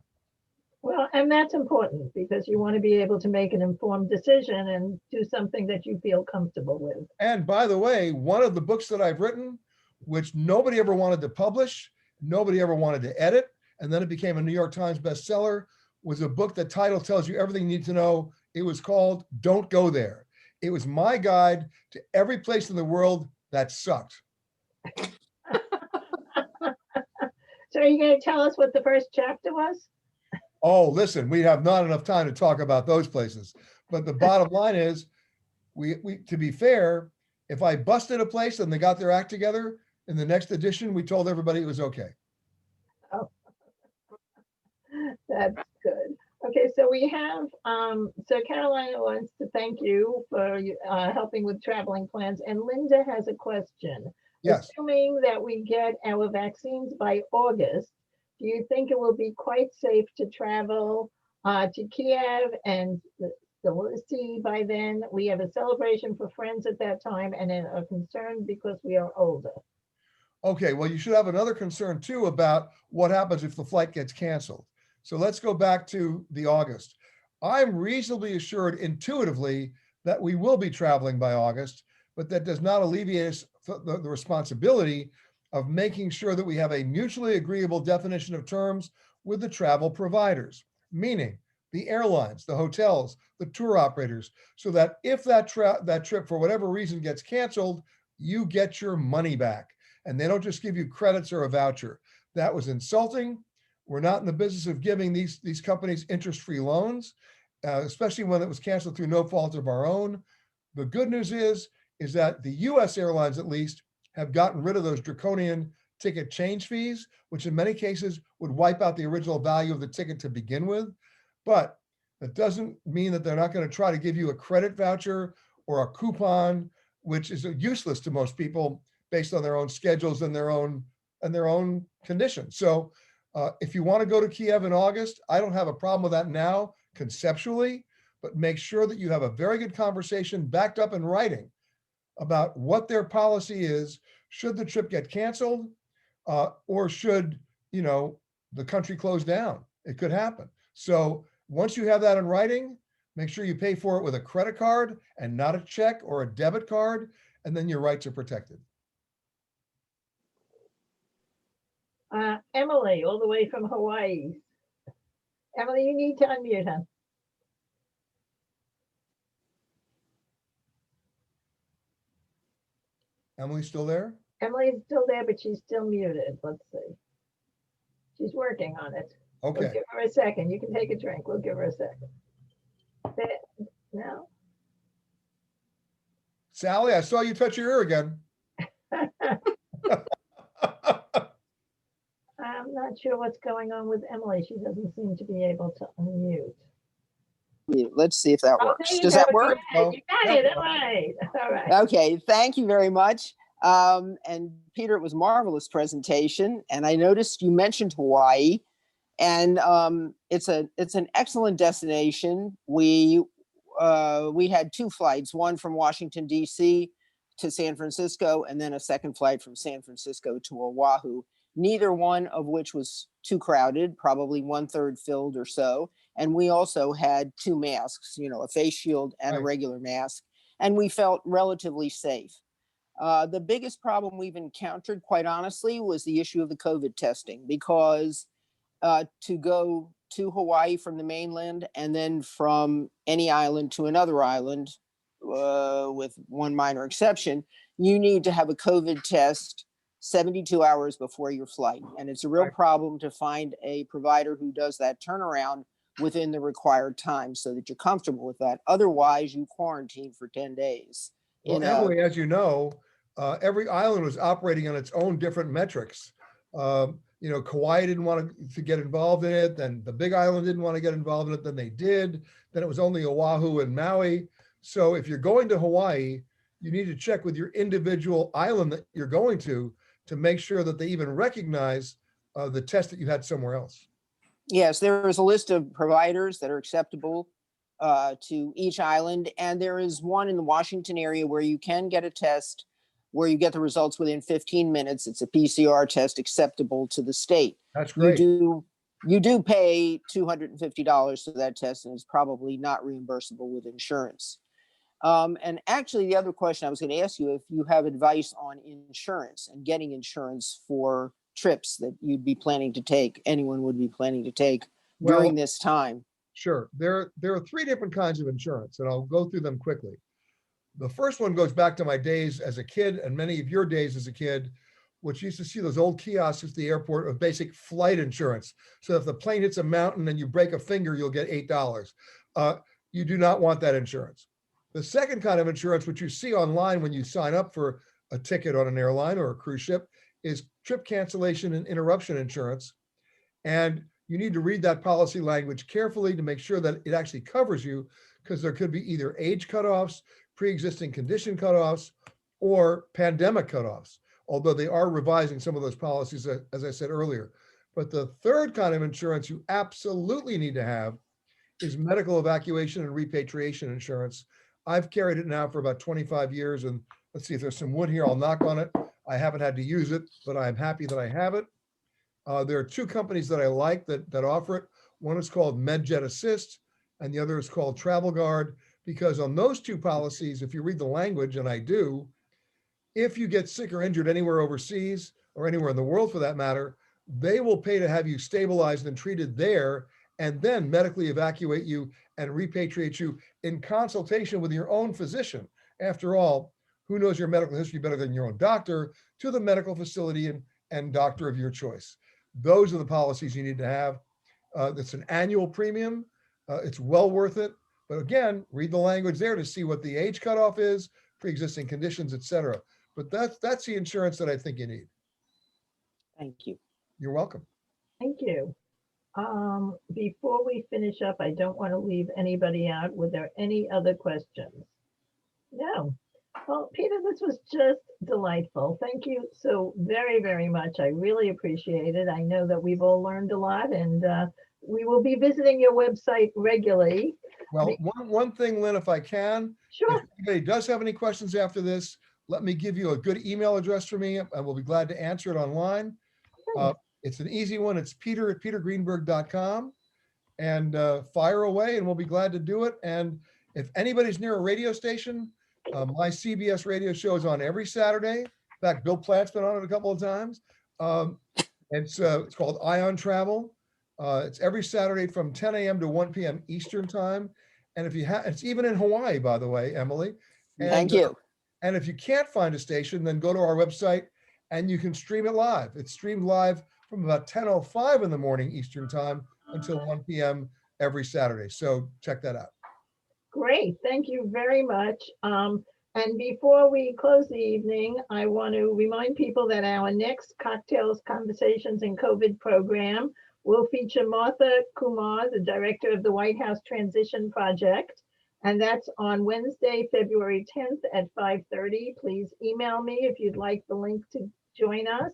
Speaker 2: Well, and that's important because you want to be able to make an informed decision and do something that you feel comfortable with.
Speaker 1: And by the way, one of the books that I've written, which nobody ever wanted to publish, nobody ever wanted to edit, and then it became a New York Times bestseller, was a book. The title tells you everything you need to know. It was called Don't Go There. It was my guide to every place in the world that sucked.
Speaker 2: So are you going to tell us what the first chapter was?
Speaker 1: Oh, listen, we have not enough time to talk about those places. But the bottom line is, we to be fair, if I busted a place and they got their act together, in the next edition, we told everybody it was okay.
Speaker 2: Oh, that's good. so we have, so Carolina wants to thank you for helping with traveling plans, and Linda has a question.
Speaker 1: Yes.
Speaker 2: Assuming that we get our vaccines by August, do you think it will be quite safe to travel to Kiev and Tbilisi by then? We have a celebration for friends at that time and are concerned because we are older.
Speaker 1: Okay, well, you should have another concern too about what happens if the flight gets canceled. So let's go back to the August. I'm reasonably assured intuitively that we will be traveling by August, but that does not alleviate us the responsibility of making sure that we have a mutually agreeable definition of terms with the travel providers, meaning the airlines, the hotels, the tour operators, so that if that trip for whatever reason gets canceled, you get your money back. And they don't just give you credits or a voucher. That was insulting. We're not in the business of giving these companies interest-free loans, especially when it was canceled through no fault of our own. The good news is that the US airlines at least have gotten rid of those draconian ticket change fees, which in many cases would wipe out the original value of the ticket to begin with. But that doesn't mean that they're not going to try to give you a credit voucher or a coupon, which is useless to most people based on their own schedules and their own conditions. So if you want to go to Kiev in August, I don't have a problem with that now conceptually, but make sure that you have a very good conversation backed up in writing about what their policy is, should the trip get canceled, or should, the country close down. It could happen. So once you have that in writing, make sure you pay for it with a credit card and not a check or a debit card, and then your rights are protected.
Speaker 2: Emily, all the way from Hawaii. Emily, you need to unmute her.
Speaker 1: Emily's still there?
Speaker 2: Emily's still there, but she's still muted. Let's see. She's working on it.
Speaker 1: Okay.
Speaker 2: We'll give her a second. You can take a drink. We'll give her a second. No?
Speaker 1: Sally, I saw you touch your ear again.
Speaker 2: I'm not sure what's going on with Emily. She doesn't seem to be able to unmute.
Speaker 8: Let's see if that works. Does that work?
Speaker 2: You got it. All right. All right.
Speaker 8: Okay, thank you very much. And Peter, it was a marvelous presentation. And I noticed you mentioned Hawaii, and it's an excellent destination. We had two flights, one from Washington, D.C. to San Francisco, and then a second flight from San Francisco to Oahu, neither one of which was too crowded, probably 1/3 filled or so. And we also had two masks, a face shield and a regular mask, and we felt relatively safe. The biggest problem we've encountered, quite honestly, was the issue of the COVID testing, because to go to Hawaii from the mainland and then from any island to another island, with one minor exception, you need to have a COVID test 72 hours before your flight. And it's a real problem to find a provider who does that turnaround within the required time so that you're comfortable with that. Otherwise, you quarantine for 10 days.
Speaker 1: Well, Emily, as you know, every island was operating on its own different metrics. Kauai didn't want to get involved in it. Then the Big Island didn't want to get involved in it. Then they did. Then it was only Oahu and Maui. So if you're going to Hawaii, you need to check with your individual island that you're going to make sure that they even recognize the test that you had somewhere else.
Speaker 8: Yes, there is a list of providers that are acceptable to each island. And there is one in the Washington area where you can get a test where you get the results within 15 minutes. It's a PCR test acceptable to the state.
Speaker 1: That's great.
Speaker 8: You do pay $250 for that test, and it's probably not reimbursable with insurance. And actually, the other question I was going to ask you, if you have advice on insurance and getting insurance for trips that you'd be planning to take, anyone would be planning to take during this time.
Speaker 1: Sure. There are three different kinds of insurance, and I'll go through them quickly. The first one goes back to my days as a kid and many of your days as a kid, which used to see those old kiosks at the airport of basic flight insurance. So if the plane hits a mountain and you break a finger, you'll get $8. You do not want that insurance. The second kind of insurance, which you see online when you sign up for a ticket on an airline or a cruise ship, is trip cancellation and interruption insurance. And you need to read that policy language carefully to make sure that it actually covers you, because there could be either age cutoffs, pre-existing condition cutoffs, or pandemic cutoffs, although they are revising some of those policies, as I said earlier. But the third kind of insurance you absolutely need to have is medical evacuation and repatriation insurance. I've carried it now for about 25 years, and let's see if there's some wood here. I'll knock on it. I haven't had to use it, but I'm happy that I have it. There are two companies that I like that offer it. One is called MedJet Assist, and the other is called Travel Guard, because on those two policies, if you read the language, and I do, if you get sick or injured anywhere overseas or anywhere in the world for that matter, they will pay to have you stabilized and treated there, and then medically evacuate you and repatriate you in consultation with your own physician. After all, who knows your medical history better than your own doctor, to the medical facility and doctor of your choice. Those are the policies you need to have. It's an annual premium. It's well worth it. But again, read the language there to see what the age cutoff is, pre-existing conditions, et cetera. But that's the insurance that I think you need.
Speaker 8: Thank you.
Speaker 1: You're welcome.
Speaker 2: Thank you. Before we finish up, I don't want to leave anybody out. Were there any other questions? No. Well, Peter, this was just delightful. Thank you so very, very much. I really appreciate it. I know that we've all learned a lot, and we will be visiting your website regularly.
Speaker 1: Well, one thing, Lynn, if I can,
Speaker 2: Sure.
Speaker 1: if anybody does have any questions after this, let me give you a good email address for me. I will be glad to answer it online. It's an easy one. It's peter@petergreenberg.com, and fire away, and we'll be glad to do it. And if anybody's near a radio station, my CBS radio show is on every Saturday. In fact, Bill Platt's been on it a couple of times. It's called Ion Travel. It's every Saturday from 10 a.m. to 1 p.m. Eastern time. And if you have, it's even in Hawaii, by the way, Emily. And,
Speaker 8: Thank you.
Speaker 1: And if you can't find a station, then go to our website and you can stream it live. It's streamed live from about 10:05 in the morning Eastern time until 1 p.m. every Saturday. So check that out.
Speaker 2: Great. Thank you very much. And before we close the evening, I want to remind people that our next Cocktails, Conversations, and COVID program will feature Martha Kumar, the director of the White House Transition Project. And that's on Wednesday, February 10th at 5:30. Please email me if you'd like the link to join us.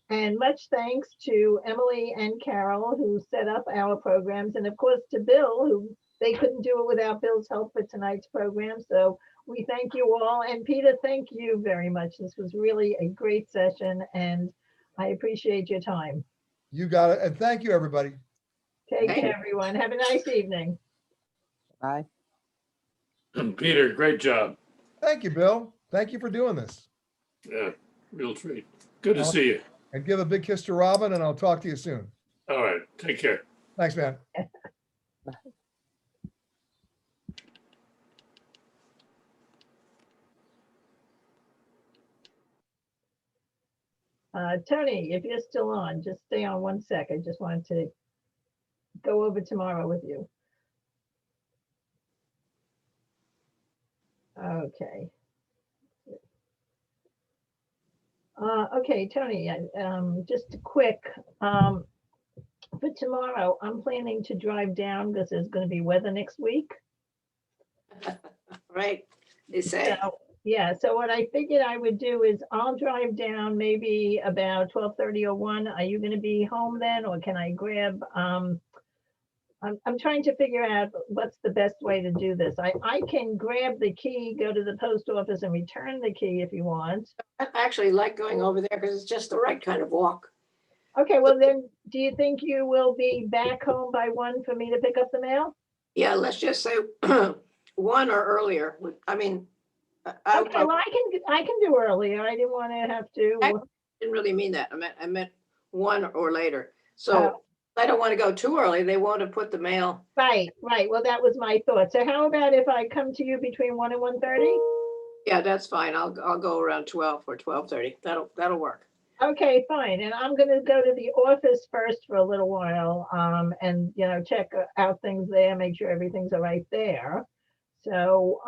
Speaker 2: And much thanks to Emily and Carol, who set up our programs, and of course to Bill, who they couldn't do it without Bill's help for tonight's program. So we thank you all. And Peter, thank you very much. This was really a great session, and I appreciate your time.
Speaker 1: You got it. And thank you, everybody.
Speaker 2: Take
Speaker 5: Thank
Speaker 2: care, everyone. Have a nice evening.
Speaker 8: Bye.
Speaker 9: Peter, great job.
Speaker 1: Thank you, Bill. Thank you for doing this.
Speaker 9: Yeah, real treat. Good to see you.
Speaker 1: And give a big kiss to Robin, and I'll talk to you soon.
Speaker 9: All right, take care.
Speaker 1: Thanks, man.
Speaker 2: Tony, if you're still on, just stay on 1 sec. I just wanted to go over tomorrow with you. Okay. Okay, Tony, just a quick, for tomorrow, I'm planning to drive down because there's going to be weather next week.
Speaker 5: Right, they say.
Speaker 2: So, yeah, so what I figured I would do is I'll drive down maybe about 12:30 or 1. Are you going to be home then, or can I grab, I'm trying to figure out what's the best way to do this. I can grab the key, go to the post office and return the key if you want.
Speaker 5: I actually like going over there because it's just the right kind of walk.
Speaker 2: Okay, well then, do you think you will be back home by 1 for me to pick up the mail?
Speaker 5: Yeah, let's just say 1 or earlier. I mean, I
Speaker 2: Okay, well, I can do earlier. I didn't want to have to.
Speaker 5: didn't really mean that. I meant 1 or later. So I don't want to go too early. They want to put the mail.
Speaker 2: Right. Well, that was my thought. So how about if I come to you between 1 and 1:30?
Speaker 5: Yeah, that's fine. I'll go around 12 or 12:30. That'll work.
Speaker 2: Okay, fine. And I'm going to go to the office first for a little while, and check out things there, make sure everything's all right there. So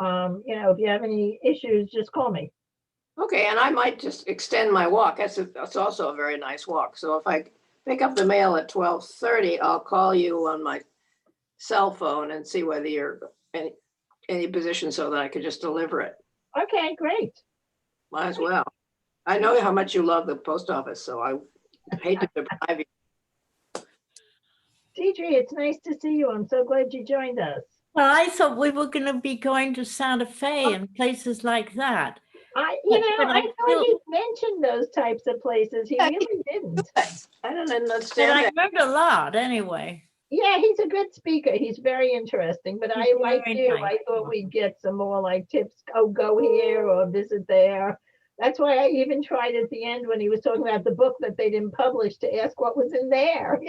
Speaker 2: if you have any issues, just call me.
Speaker 5: Okay, and I might just extend my walk. That's also a very nice walk. So if pick up the mail at 12:30, I'll call you on my cell phone and see whether you're in any position so that I could just deliver it.
Speaker 2: Okay, great.
Speaker 5: Might as well. I know how much you love the post office, so I hate to deprive you.
Speaker 2: Deidre, it's nice to see you. I'm so glad you joined us.
Speaker 10: Well, I thought we were going to be going to Santa Fe and places like that.
Speaker 2: I
Speaker 10: But
Speaker 2: thought
Speaker 10: still-
Speaker 2: he mentioned those types of places. He
Speaker 5: Yeah,
Speaker 2: really didn't.
Speaker 5: I don't
Speaker 10: But
Speaker 5: understand
Speaker 10: I
Speaker 5: that.
Speaker 10: learned a lot anyway.
Speaker 2: Yeah, he's a good speaker. He's very interesting, but I
Speaker 10: He's
Speaker 2: like
Speaker 10: very
Speaker 2: you.
Speaker 10: nice.
Speaker 2: I thought we'd get some more like tips. Oh, go here or visit there. That's why I even tried at the end when he was talking about the book that they didn't publish to ask what was in there.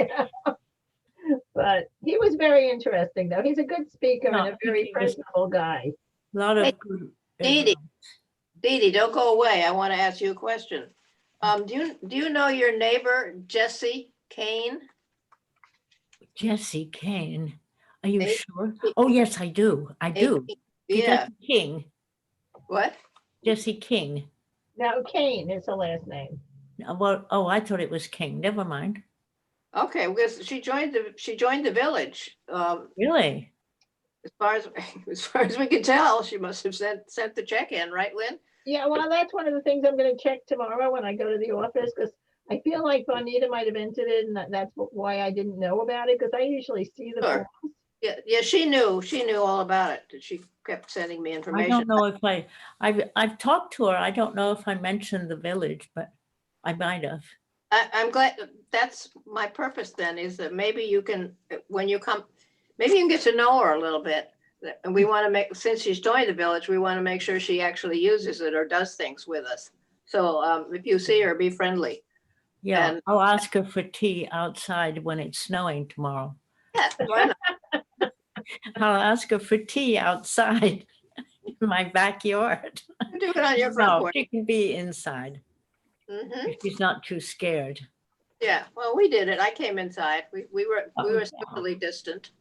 Speaker 2: But he was very interesting, though. He's a good speaker
Speaker 10: No,
Speaker 2: and a very
Speaker 10: he was-
Speaker 2: personable guy.
Speaker 10: A lot
Speaker 5: Hey,
Speaker 10: of good.
Speaker 5: Edie. Dee Dee, don't go away. I want to ask you a question. Do you know your neighbor, Jesse Kane?
Speaker 10: Jesse Kane. Are you
Speaker 5: Hey,
Speaker 10: sure? Oh, yes, I do. I do.
Speaker 5: Yeah,
Speaker 10: Jesse King.
Speaker 5: what?
Speaker 10: Jesse King.
Speaker 2: Now, Kane is the last name.
Speaker 10: Well, oh, I thought it was King. Never mind.
Speaker 5: Okay, because she joined the village.
Speaker 10: Really?
Speaker 5: As far as we can tell, she must have sent the check in, right, Lynn?
Speaker 2: Yeah, well, that's one of the things I'm going to check tomorrow when I go to the office because I feel like Bonita might have entered it, and that's why I didn't know about it because I usually see the
Speaker 5: Sure.
Speaker 2: forms.
Speaker 5: Yeah, she knew all about it. She kept sending me
Speaker 10: I
Speaker 5: information.
Speaker 10: don't know if I've talked to her. I don't know if I mentioned the village, but I might have.
Speaker 5: I'm glad. That's my purpose then, is that maybe you can, when you come, maybe you can get to know her a little bit. And we want to make, since she's joined the village, we want to make sure she actually uses it or does things with us. So if you see her, be friendly.
Speaker 10: Yeah,
Speaker 5: And-
Speaker 10: I'll ask her for tea outside when it's snowing tomorrow.
Speaker 5: Yeah, why not?
Speaker 10: I'll ask her for tea outside in my backyard.
Speaker 5: Do it on your front
Speaker 10: No,
Speaker 5: porch.
Speaker 10: she can be inside
Speaker 5: Mhm.
Speaker 10: if she's not too scared.
Speaker 5: Yeah, well, we did it. I came inside. We were
Speaker 10: Oh, yeah.
Speaker 5: socially distant.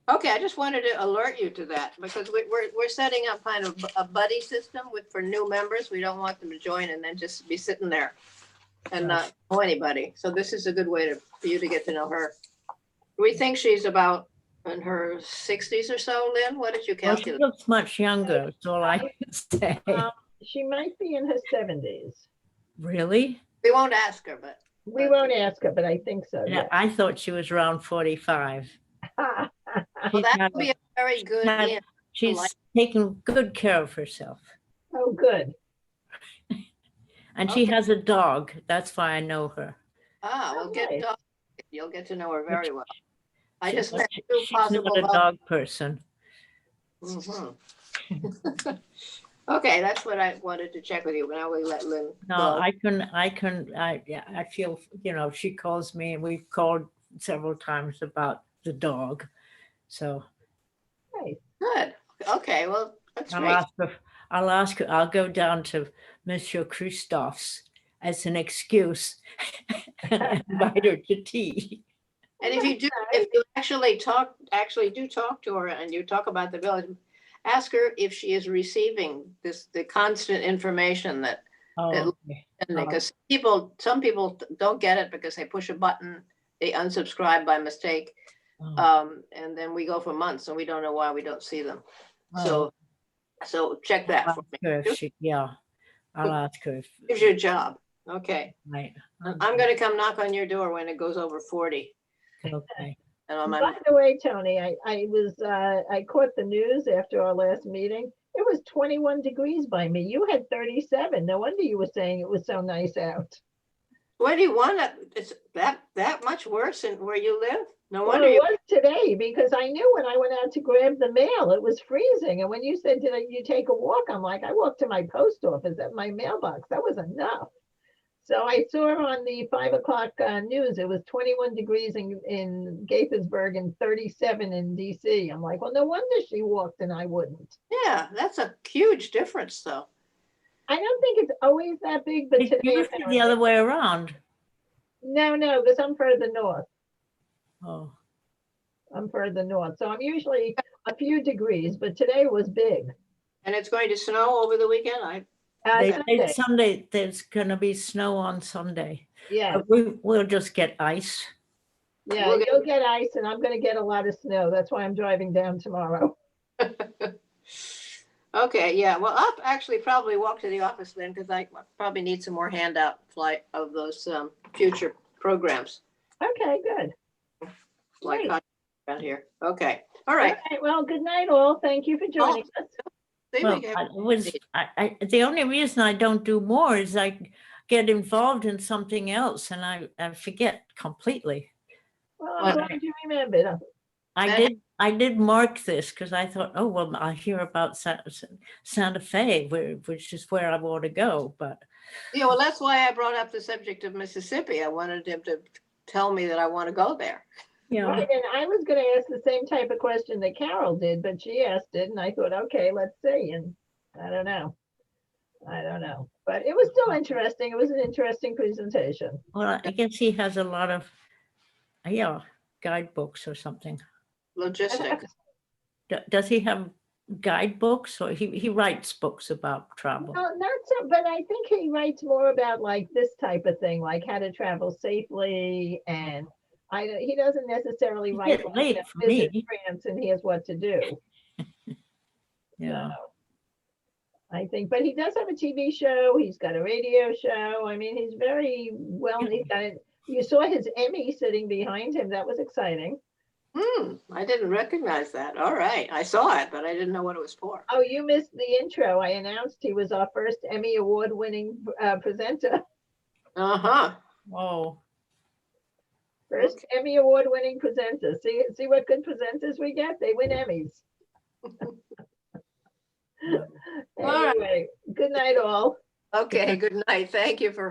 Speaker 5: Okay, I just wanted to alert you to that because we're setting up kind of a buddy system for new members. We don't want them to join and then just be sitting there and not know anybody. So this is a good way for you to get to know her. We think she's about in her 60s or so, Lynn. What did you
Speaker 10: Well, she
Speaker 5: calculate?
Speaker 10: looks much younger, is all I can say.
Speaker 2: She might be in her 70s.
Speaker 10: Really?
Speaker 5: We won't ask her, but
Speaker 2: We won't ask her, but I think so.
Speaker 10: Yeah, I thought she was around 45.
Speaker 2: Yeah.
Speaker 5: well,
Speaker 10: She's
Speaker 5: that
Speaker 10: had
Speaker 5: would be a very good
Speaker 10: had-
Speaker 5: in.
Speaker 10: She's
Speaker 5: like-
Speaker 10: taking good care of herself.
Speaker 2: Oh, good.
Speaker 10: And she
Speaker 5: Okay.
Speaker 10: has a dog. That's why I know her.
Speaker 5: Well,
Speaker 2: Okay.
Speaker 5: you'll get to know her very well. I just
Speaker 10: She's
Speaker 5: met two
Speaker 10: she's
Speaker 5: possible.
Speaker 10: not a dog person.
Speaker 5: Mhm. Okay, that's what I wanted to check with you, but now we let Lynn
Speaker 10: No,
Speaker 5: go.
Speaker 10: I feel, she calls me and we've called several times about the dog. So
Speaker 2: Nice.
Speaker 5: Good. Okay, well, that's great.
Speaker 10: I'll go down to Monsieur Christophe's as an excuse and invite her to tea.
Speaker 5: And if you actually do talk to her and you talk about the village, ask her if she is receiving the constant information that,
Speaker 10: Oh, okay.
Speaker 5: because some people don't get it because they push a button, they unsubscribe by mistake.
Speaker 10: Oh,
Speaker 5: And then we go for months and we don't know why we don't see them.
Speaker 10: oh.
Speaker 5: So check that
Speaker 10: I'll
Speaker 5: for
Speaker 10: ask her
Speaker 5: me.
Speaker 10: if she- yeah, I'll ask her if.
Speaker 5: Gives you a job. Okay.
Speaker 10: Right.
Speaker 5: I'm gonna come knock on your door when it goes over 40.
Speaker 10: Okay.
Speaker 5: And I'm
Speaker 2: By the way, Tony, I caught the news after our last meeting. It was 21 degrees by me. You had 37. No wonder you were saying it was so nice out.
Speaker 5: What do you want? It's that much worse in where you live? No
Speaker 2: Well,
Speaker 5: wonder
Speaker 2: it
Speaker 5: you.
Speaker 2: was today because I knew when I went out to grab the mail, it was freezing. And when you said, did you take a walk? I'm like, I walked to my post office at my mailbox. That was enough. So I saw on the 5 o'clock news, it was 21 degrees in Gaithersburg and 37 in DC. I'm like, well, no wonder she walked and I wouldn't.
Speaker 5: Yeah, that's a huge difference, though.
Speaker 2: I don't think it's always that big, but
Speaker 10: It's
Speaker 2: today
Speaker 10: usually
Speaker 2: apparently-
Speaker 10: the other way around.
Speaker 2: No, because I'm further north.
Speaker 10: Oh,
Speaker 2: I'm further north. So I'm usually a few degrees, but today was big.
Speaker 5: And it's going to snow over the weekend.
Speaker 10: they
Speaker 2: Sunday.
Speaker 10: say Sunday, there's gonna be snow on Sunday.
Speaker 2: Yeah,
Speaker 10: We'll just get ice.
Speaker 2: yeah,
Speaker 5: We'll get-
Speaker 2: you'll get ice and I'm gonna get a lot of snow. That's why I'm driving down tomorrow.
Speaker 5: Okay, yeah, well, I'll actually probably walk to the office then because I probably need some more handout flight of those future programs
Speaker 2: Okay, good.
Speaker 5: like
Speaker 2: Great.
Speaker 5: around here. Okay, all
Speaker 2: All
Speaker 5: right.
Speaker 2: right, well, good night all. Thank you for joining us.
Speaker 5: See,
Speaker 10: Well,
Speaker 5: we have-
Speaker 10: the only reason I don't do more is I get involved in something else and I forget completely.
Speaker 2: Well, I'm
Speaker 5: Well,
Speaker 2: glad you remembered.
Speaker 10: I did mark this because I thought, oh, well, I hear about Santa Fe, which is where I want to go. But
Speaker 5: Yeah, well, that's why I brought up the subject of Mississippi. I wanted him to tell me that I want to go there.
Speaker 10: you know,
Speaker 2: Right, and I was gonna ask the same type of question that Carol did, but she asked it, and I thought, okay, let's see, and I don't know. But it was still interesting. It was an interesting presentation.
Speaker 10: well, I guess he has a lot of, guidebooks or something.
Speaker 5: Logistics.
Speaker 10: Does he have guidebooks or he writes books about travel?
Speaker 2: No, not so, but I think he writes more about like this type of thing, like how to travel safely, and he doesn't necessarily
Speaker 10: It's
Speaker 2: write
Speaker 10: getting
Speaker 2: like,
Speaker 10: late for
Speaker 2: visit
Speaker 10: me.
Speaker 2: France and here's what to do.
Speaker 10: Yeah.
Speaker 2: So, I think, but he does have a TV show. He's got a radio show. I mean, he's very well. He's got it. You saw his Emmy sitting behind him. That was exciting.
Speaker 5: I didn't recognize that. All right, I saw it, but I didn't know what it was for.
Speaker 2: Oh, you missed the intro. I announced he was our first Emmy Award-winning presenter.
Speaker 5: Uh-huh.
Speaker 10: Oh,
Speaker 2: First Emmy Award-winning presenter. See what good presenters we get? They win Emmys.
Speaker 5: All right.
Speaker 2: Anyway, good night all.
Speaker 5: Okay, good night. Thank you for